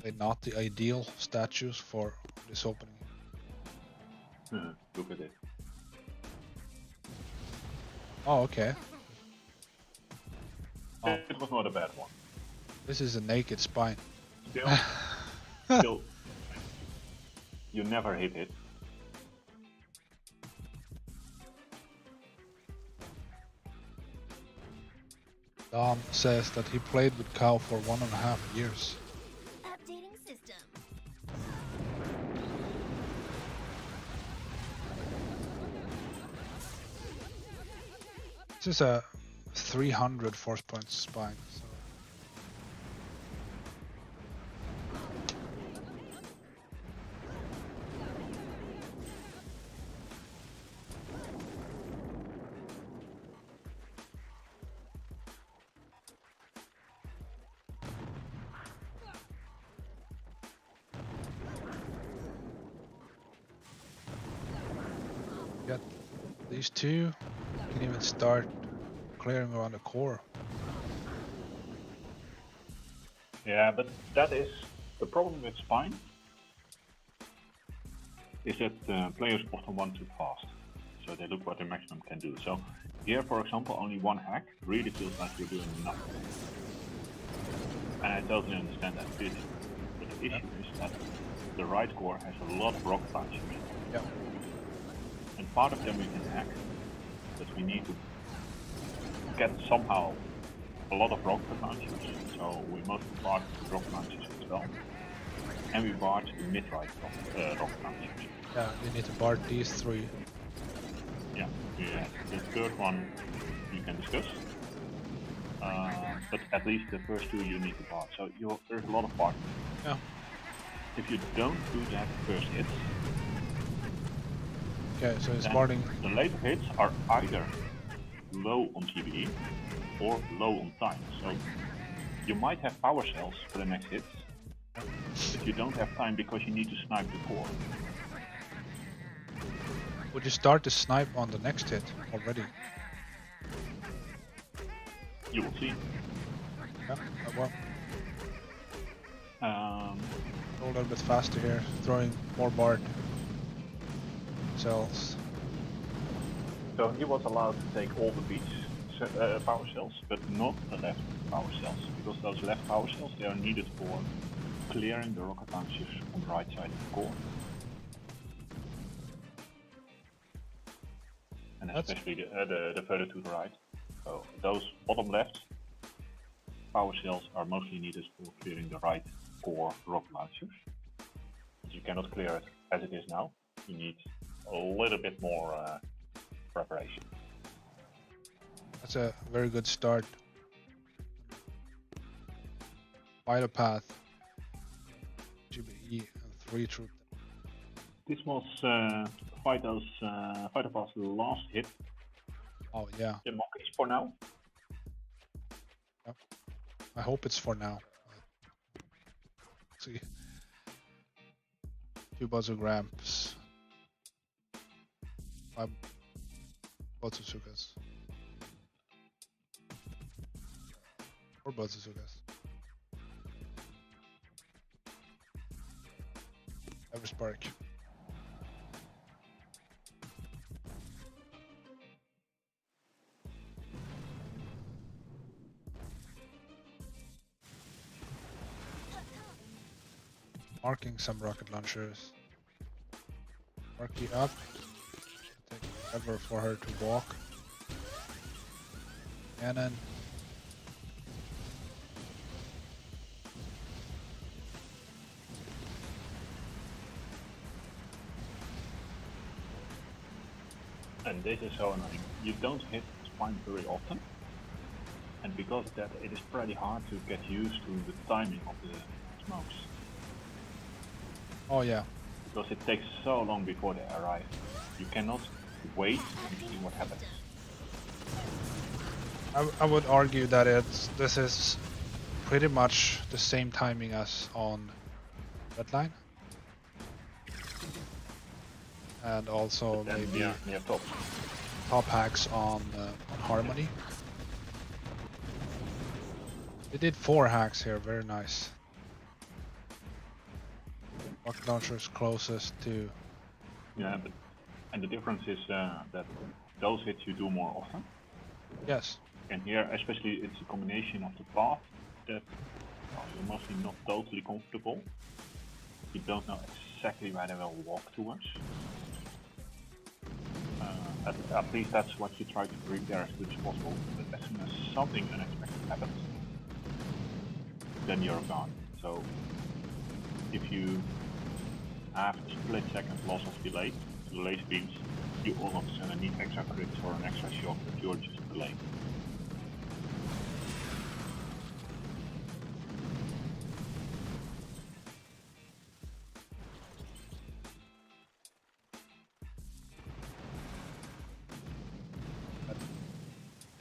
they're not the ideal statues for this opening. Look at it. Oh, okay. Oh. It was not a bad one. This is a naked spine. Still, you never hit it. Dom says that he played with Cow for 1.5 years. Updating system. This is a 300 force points spine. So. Get these two. You can even start clearing around the core. Yeah, but that is the problem with Spine. Is that players often want too fast, so they look what the maximum can do. So here, for example, only one hack really feels like you're doing nothing. And I totally understand that feeling. But the issue is that the right core has a lot of rocket launchers. Yeah. And part of them we can hack, but we need to get somehow a lot of rocket launchers. So we mostly part the rocket launchers as well. And we bar the mid-right rocket launchers. Yeah, you need to bar these 3. Yeah, the third one you can discuss. But at least the first 2 you need to bar. So there's a lot of parts. Yeah. If you don't do that first hit, Okay, so it's then barring. the later hits are either low on TBE or low on time. So you might have power cells for the next hit, but you don't have time because you need to snipe the core. Would you start the snipe on the next hit already? You will see. Yeah, well. Go a little bit faster here, throwing more Bard cells. So he was allowed to take all the beach power cells, but not the left power cells, because those left power cells, they are needed for clearing the rocket launchers on the right side of the core. And especially the further to the right. So those bottom left power cells are mostly needed for clearing the right core rocket launchers. But you cannot clear it as it is now. You need a little bit more preparation. That's a very good start. Fight a path. GBE and 3 troop. This was Fighter's last hit. Oh yeah. The monkeys for now. Yep. I hope it's for now. Let's see. 2 Bazograms. 5 Botsusukas. 4 Botsusukas. Every spark. Marking some rocket launchers. Marky up. Take forever for her to walk. Cannon. And this is so annoying. You don't hit spine very often. And because of that, it is pretty hard to get used to the timing of the smokes. Oh yeah. Because it takes so long before they arrive. You cannot wait and see what happens. I would argue that this is pretty much the same timing as on Redline. And also Then maybe near top. top hacks on Harmony. They did 4 hacks here, very nice. Rocket launcher is closest to. Yeah, and the difference is that those hits you do more often. Yes. And here, especially, it's a combination of the path that you're mostly not totally comfortable. You don't know exactly where they will walk towards. At least that's what you try to prepare as good as possible. But as soon as something unexpected happens, then you're gone. So if you have a split second loss of delay to the laser beams, you all of a sudden need extra crits or an extra shock that you're just delayed.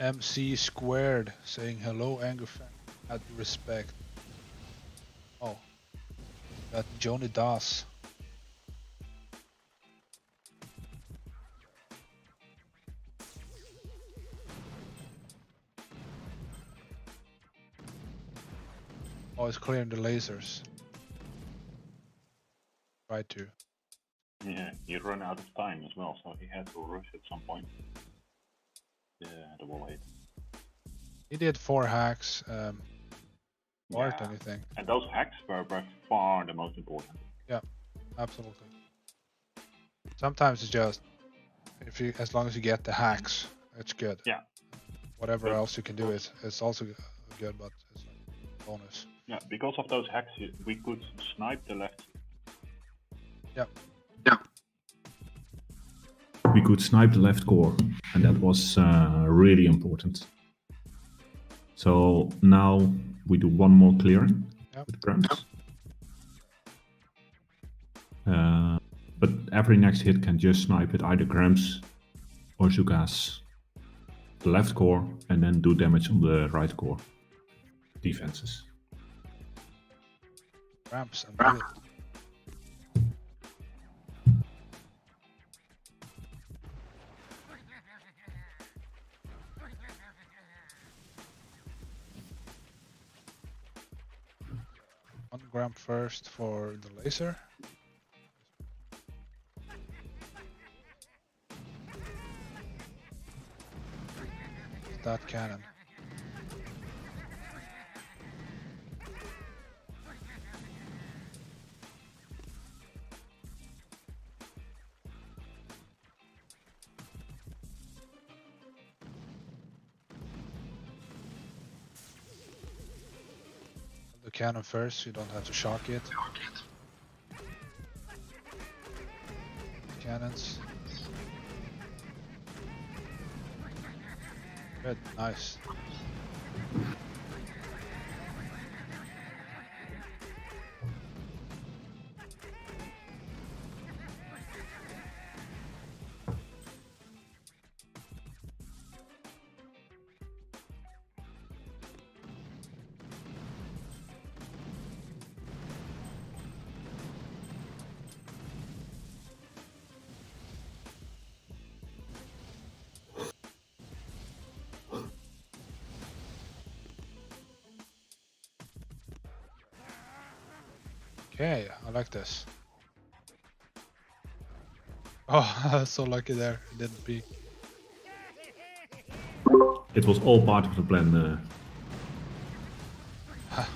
MC squared saying hello, Anger fan. Add respect. Oh, that Joni Das. Oh, it's clearing the lasers. Try to. Yeah, he ran out of time as well, so he had to rush at some point. The wall hit. He did 4 hacks. Or Yeah. anything. And those hacks were by far the most important. Yeah, absolutely. Sometimes it's just as long as you get the hacks, it's good. Yeah. Whatever else you can do is also good, but it's like a bonus. Yeah, because of those hacks, we could snipe the left. Yeah. We could snipe the left core, and that was really important. So now we do one more clearing with Grams. But every next hit can just snipe at either Grams or Zugas, the left core, and then do damage on the right core defenses. Ramps and bullet. One Grab first for the laser. That cannon. The cannon first, you don't have to shock it. Cannons. Good, nice. Okay, I like this. Oh, so lucky there. It didn't peek. It was all part of the plan.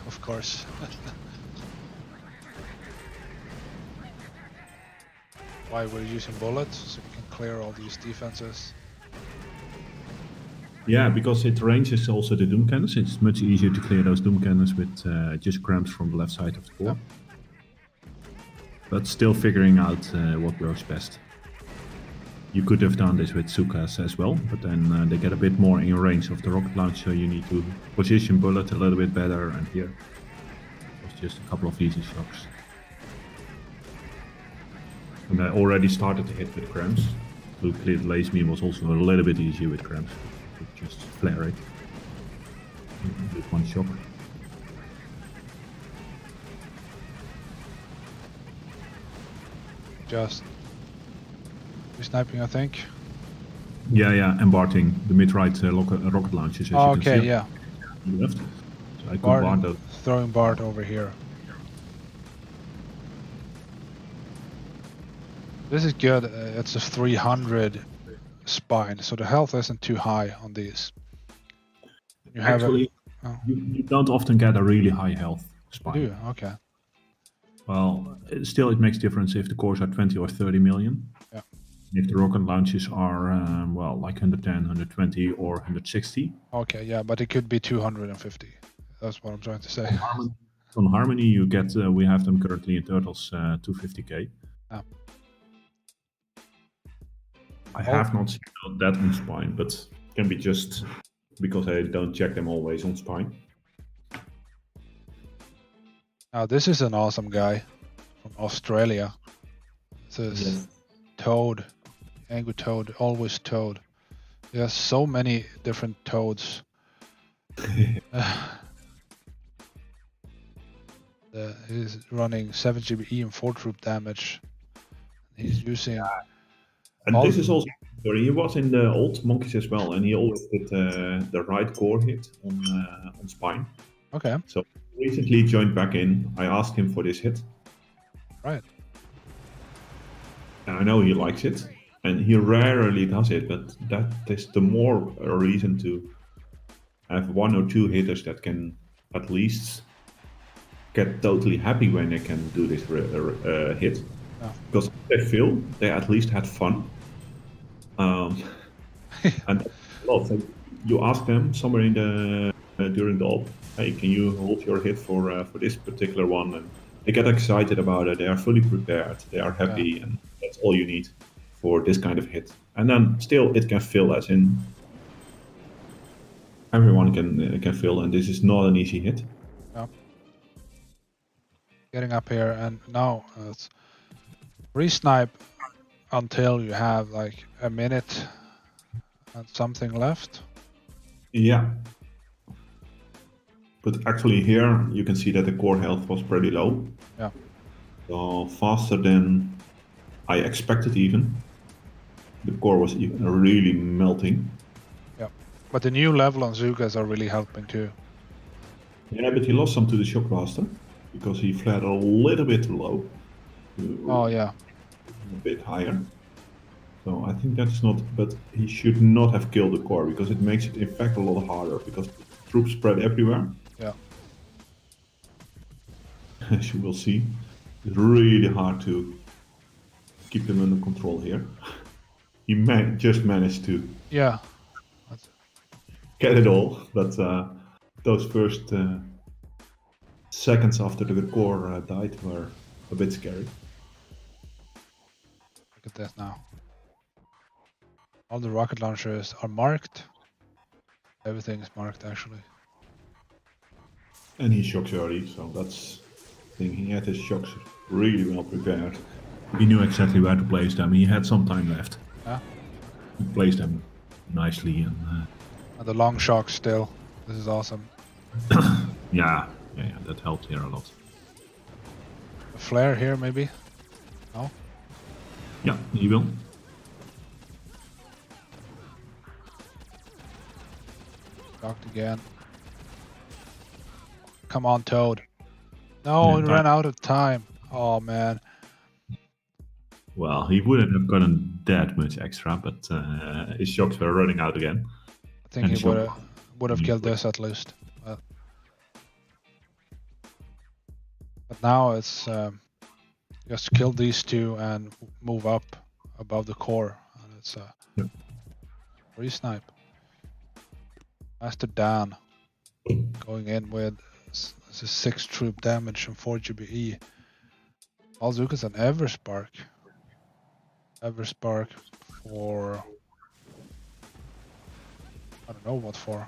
Of course. Why we're using bullets, so we can clear all these defenses. Yeah, because it ranges also the Doom Cannons. It's much easier to clear those Doom Cannons with just cramps from the left side of the core. Yep. But still figuring out what works best. You could have done this with Sukas as well, but then they get a bit more in range of the rocket launcher. You need to position bullet a little bit better, and here it was just a couple of easy shocks. And I already started to hit with cramps. To clear the lace beam was also a little bit easier with cramps. To just flare it with one shock. Just sniping, I think. Yeah, embarking the mid-right rocket launchers. As Oh, you can okay, see yeah. on the left. So I could Bart, bar those. throwing Bart over here. This is good. It's a 300 spine, so the health isn't too high on these. You have Actually, you don't often get a really high health spine. You do? Okay. Well, still it makes difference if the cores are 20 or 30 million. Yeah. If the rocket launches are, well, like 110, 120 or 160. Okay, yeah, but it could be 250. That's what I'm trying to say. On Harmony, you get, we have them currently in Turtles 250k. Yeah. I have not seen that on Spine, but it can be just because I don't check them always on Spine. Now this is an awesome guy from Australia. This is Toad, Angry Toad, always Toad. There's so many different Toads. He's running 7 GBE and 4 troop damage. He's using. And this is also. Sorry, he was in the old Monkeys as well, and he always did the right core hit on Spine. Okay. So recently joined back in. I asked him for this hit. Right. And I know he likes it, and he rarely does it, but that is the more a reason to have 1 or 2 hitters that can at least get totally happy when they can do this hit. Yeah. Because if they fail, they at least had fun. And well, so you ask them somewhere in the during the op, hey, can you hold your hit for this particular one? And they get excited about it. They are fully prepared. They are happy, and that's all you need for this kind of hit. And then still, it can fail, as in everyone can fail, and this is not an easy hit. Yeah. Getting up here, and now it's re-snipe until you have like a minute and something left. Yeah. But actually here you can see that the core health was pretty low. Yeah. So faster than I expected even. The core was even really melting. Yeah. But the new level on Zugas are really helping too. Yeah, but he lost some to the Shockmaster. because he flared a little bit too low. Oh yeah. A bit higher. So I think that's not, but he should not have killed the core because it makes it in fact a lot harder because the troops spread everywhere. Yeah. As you will see, it's really hard to keep them under control here. He just managed to Yeah. That's, get it all, but those first seconds after the core died were a bit scary. look at this now. All the rocket launchers are marked. Everything is marked actually. And he shocks early, so that's the thing. He had his shocks really well prepared. He knew exactly where to place them. He had some time left. Yeah. He placed them nicely and And the long shock still. This is awesome. yeah, that helped here a lot. A flare here maybe? No? Yeah, he will. Shocked again. Come on, Toad. No, Yeah, it ran out of time. Oh man. Well, he wouldn't have gotten that much extra, but his shocks were running out again. I think And he shock- would have killed this at least. But now it's just kill these two and move up above the core. And it's Yep. free snipe. Master Dan going in with this is 6 troop damage and 4 GBE. Alzukas and Everspark. Everspark for I don't know what for.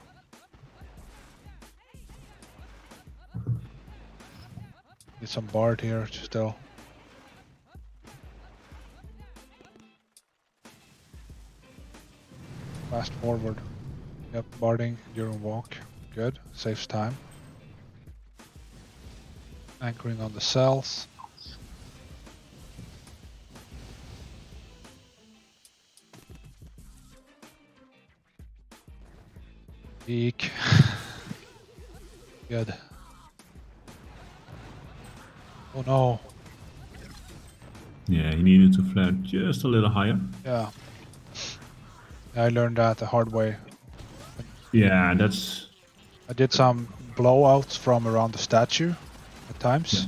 Need some Bard here still. Fast forward. Yep, barding during walk. Good. Saves time. Anchoring on the cells. Eek. Good. Oh no. Yeah, he needed to flare just a little higher. Yeah. I learned that the hard way. Yeah, that's... I did some blowouts from around the statue at times.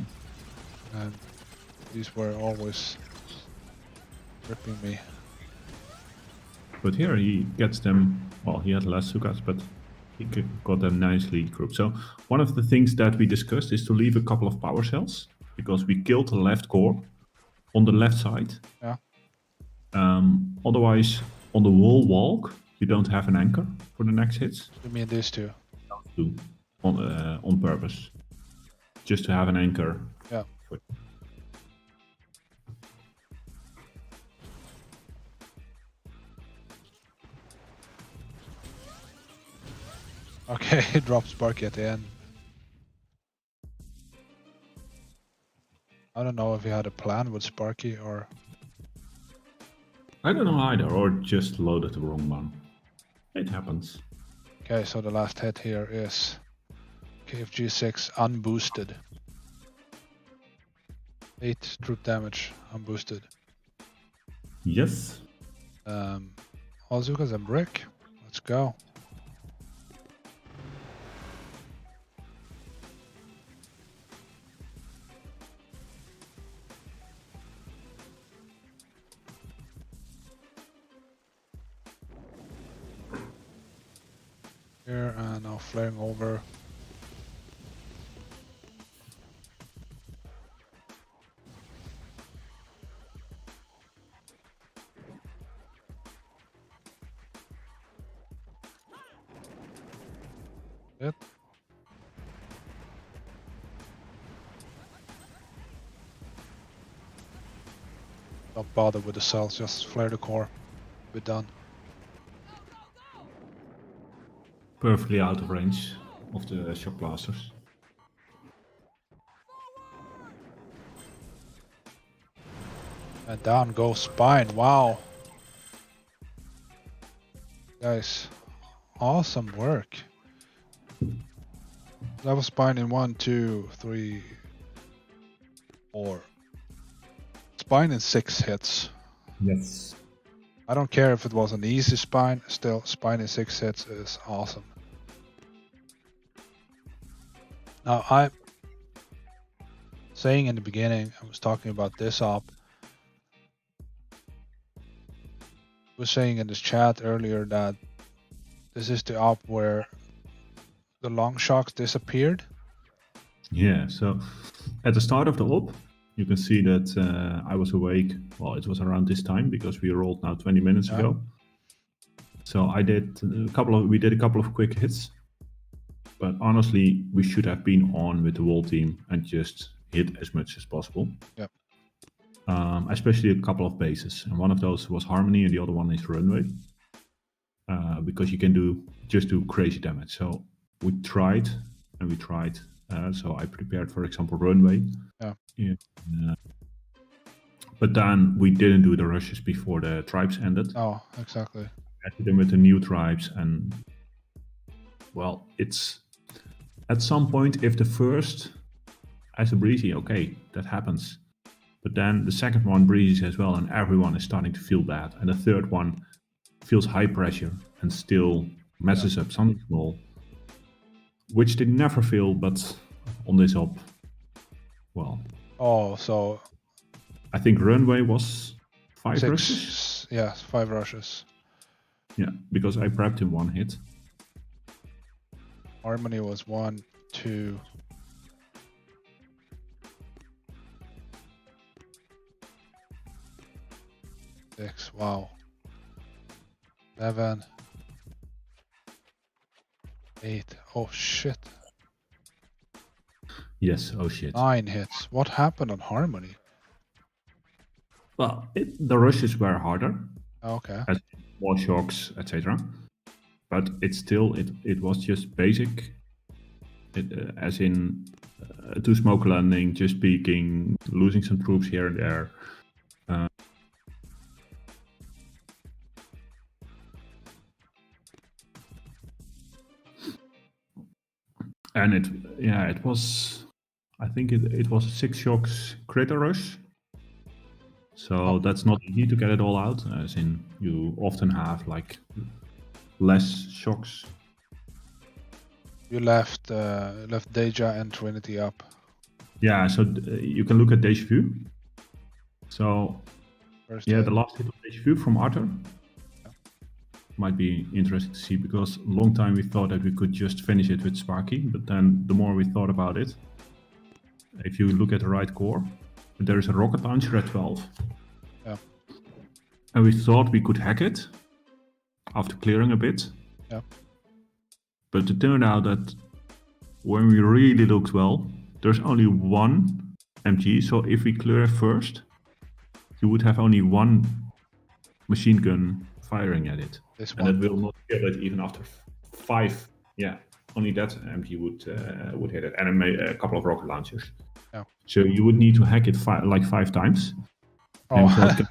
Yeah. And these were always ripping me. But here he gets them... Well, he had less Sukas, but he got them nicely grouped. So one of the things that we discussed is to leave a couple of power cells, because we killed the left core on the left side. Yeah. Otherwise, on the wall walk, you don't have an anchor for the next hits. You mean these two? On purpose, just to have an anchor. Yeah. Okay, he dropped Sparky at the end. I don't know if he had a plan with Sparky or... I don't know either, or just loaded the wrong one. It happens. Okay, so the last hit here is KFG6 unboosted. 8 troop damage unboosted. Yes. Azukas and Brick. Let's go. Here and now flaring over. It. Don't bother with the cells, just flare the core. Be done. Perfectly out of range of the shock blasters. And down goes Spine, wow. Guys, awesome work. That was Spine in 1, 2, 3, Or spine in 6 hits. Yes. I don't care if it was an easy spine, still spine in 6 hits is awesome. Now I'm saying in the beginning, I was talking about this op. I was saying in this chat earlier that this is the op where the long shocks disappeared. Yeah, so at the start of the op, you can see that I was awake. Well, it was around this time because we rolled now 20 minutes ago. So we did a couple of quick hits, but honestly, we should have been on with the whole team and just hit as much as possible. Yep. Especially a couple of bases, and one of those was Harmony, and the other one is Runway, because you can just do crazy damage. So we tried, and we tried. So I prepared, for example, Runway. Yeah. But then we didn't do the rushes before the tribes ended. Oh, exactly. I did them with the new tribes, and well, it's at some point if the first has a breezy, okay, that happens. But then the second one breezes as well, and everyone is starting to feel bad. And the third one feels high pressure and still messes up something small, which they never feel, but on this op, well. Oh, so I think Runway was 5 6, rushes. Yeah, 5 rushes. Yeah, because I prepped him 1 hit. Harmony was 1, 2. Six. Wow. 7. 8. Oh shit. Yes, oh shit. 9 hits. What happened on Harmony? Well, the rushes were harder. Okay. As more shocks, etc. But it was just basic. As in 2 smoke landing, just peeking, losing some troops here and there. And it was, I think it was a 6 shocks critter rush. So that's not easy to get it all out, as in you often have like less shocks. You left Deja and Trinity up. Yeah, so you can look at Deja Vu. So First the last hit of Deja Vu from Arthur might be interesting to see, because a long time we thought that we could just finish it with Sparky, but then the more we thought about it, if you look at the right core, there is a rocket launcher at 12. Yeah. And we thought we could hack it after clearing a bit. Yeah. But it turned out that when we really looked well, there's only 1 MG. So if we clear first, you would have only 1 machine gun firing at it. And it will not kill it even after 5. Yeah, only that MG would hit it, and a couple of rocket launchers. Yeah. So you would need to hack it 5 times. Oh. And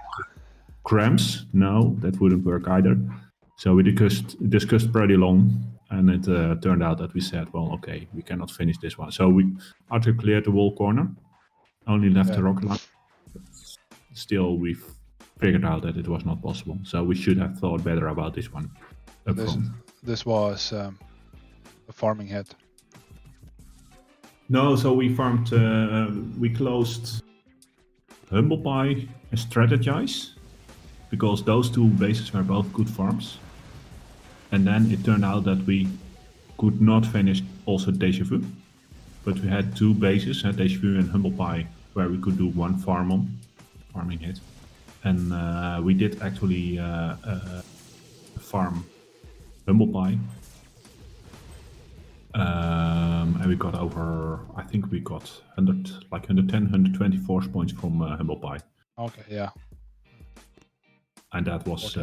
cramps, no, that wouldn't work either. So we discussed pretty long, and it turned out that we said, well, okay, we cannot finish this one. So Arthur cleared the wall corner, only left the rocket launcher. Still, we've figured out that it was not possible. So we should have thought better about this one. This was a farming hit. No, so we farmed, we closed Humble Pie and Strategize, because those 2 bases were both good farms. And then it turned out that we could not finish also Deja Vu, but we had 2 bases, Deja Vu and Humble Pie, where we could do 1 farming hit. And we did actually farm Humble Pie. And we got over, I think we got 110, 120 force points from Humble Pie. Okay, yeah. And that was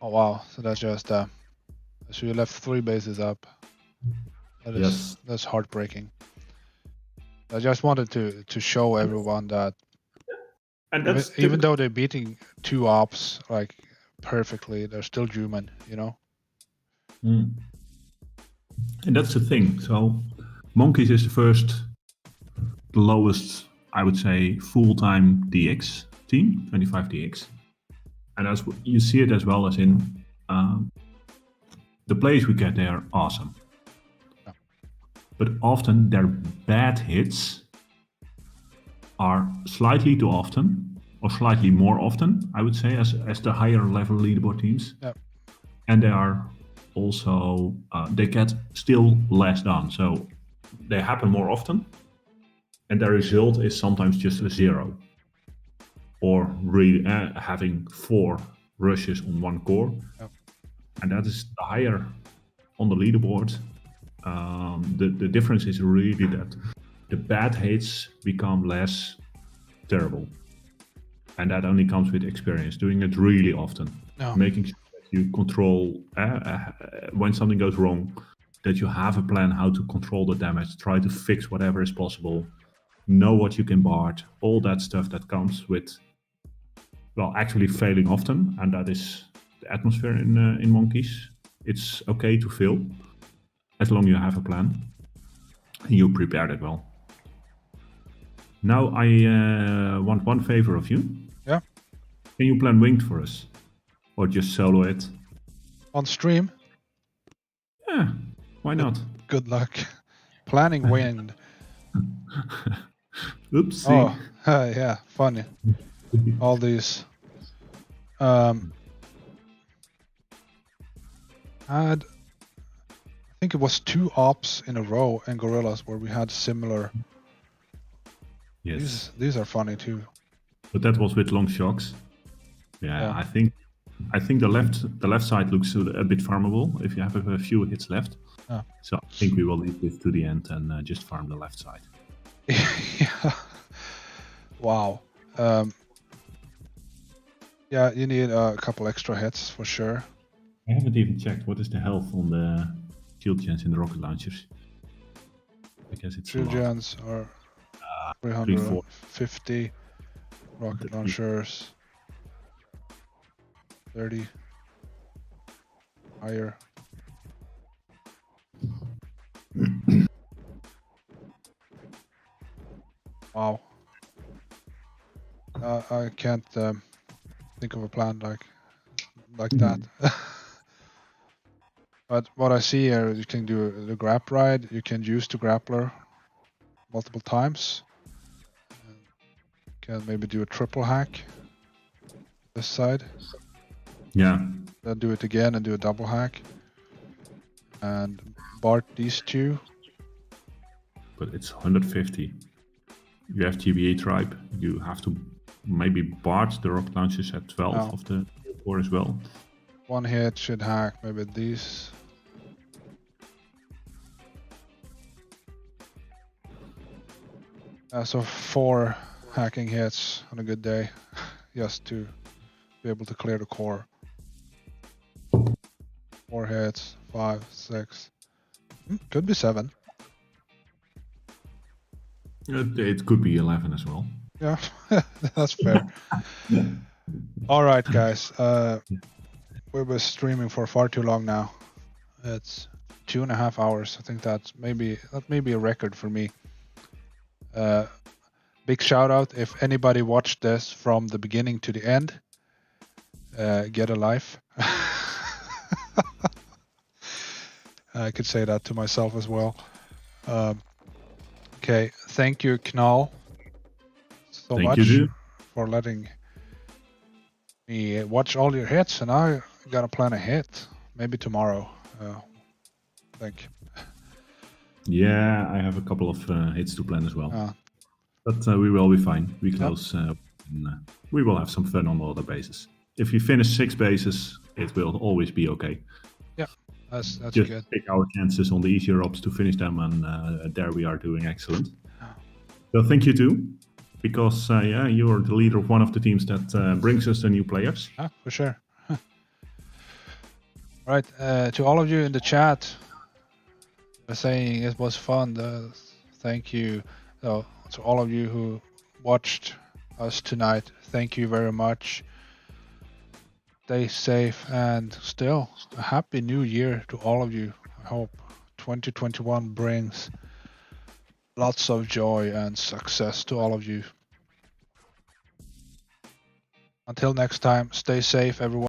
oh wow, so that's just so you left 3 bases up. That's heartbreaking. I just wanted to show everyone that, and that's even though they're beating 2 ops like perfectly, they're still human, you know. And that's the thing. So Monkeys is the lowest, I would say, full-time DX team, 25 DX. And as you see it as well as in the plays we get, they are awesome. Yeah. But often their bad hits are slightly too often, or slightly more often, I would say, as the higher level leaderboard teams. Yeah. And they are also, they get still less done. So they happen more often. And the result is sometimes just a 0. Or really having 4 rushes on 1 core. Yep. And that is the higher on the leaderboard. The difference is really that the bad hits become less terrible. And that only comes with experience, doing it really often. No. Making sure that you control, when something goes wrong, that you have a plan how to control the damage, try to fix whatever is possible, know what you can bard, all that stuff that comes with, well, actually failing often, and that is the atmosphere in Monkeys. It's okay to fail, as long as you have a plan, and you prepared it well. Now I want one favor of you. Yeah. Can you plan Winged for us? Or just solo it? On stream? Yeah, why not? Good luck. Planning Winged. Oopsie. Oh, yeah, funny. All these. I think it was 2 ops in a row in Gorillas where we had similar. Yes. These are funny too. But that was with long shocks. Yeah. I think the left side looks a bit farmable if you have a few hits left. Oh. So I think we will leave this to the end and just farm the left side. Yeah. Wow. Yeah, you need a couple extra hits for sure. I haven't even checked what is the health on the shield gens in the rocket launchers. I guess it's Shield gens are 350. Rocket launchers 30. Higher. Wow. I can't think of a plan like that. But what I see here, you can do the grab ride. You can use the grappler multiple times. You can maybe do a triple hack this side. Yeah. Then do it again and do a double hack. And bart these 2. But it's 150. You have GBA tribe. You have to maybe bart the rocket launchers at 12 of the 4 as well. 1 hit should hack maybe these. So 4 hacking hits on a good day, just to be able to clear the core. 4 hits, 5, 6, could be 7. It could be 11 as well. Yeah, that's fair. All right, guys. We've been streaming for far too long now. It's 2.5 hours. I think that may be a record for me. Big shout out if anybody watched this from the beginning to the end. Get a life. I could say that to myself as well. Okay, thank you, Knall, so much for letting me watch all your hits, and I gotta plan a hit maybe tomorrow. I think. Yeah, I have a couple of hits to plan as well. But we will be fine. We close. And, we will have some fun on all the bases. If you finish 6 bases, it will always be okay. Yeah, that's just good. Take our chances on the easier ops to finish them, and there we are doing excellent. So thank you too, because you are the leader of one of the teams that brings us the new players. Yeah, for sure. All right, to all of you in the chat, saying it was fun. Thank you. To all of you who watched us tonight, thank you very much. Stay safe, and still a happy new year to all of you. I hope 2021 brings Lots of joy and success to all of you. Until next time, stay safe, everyone.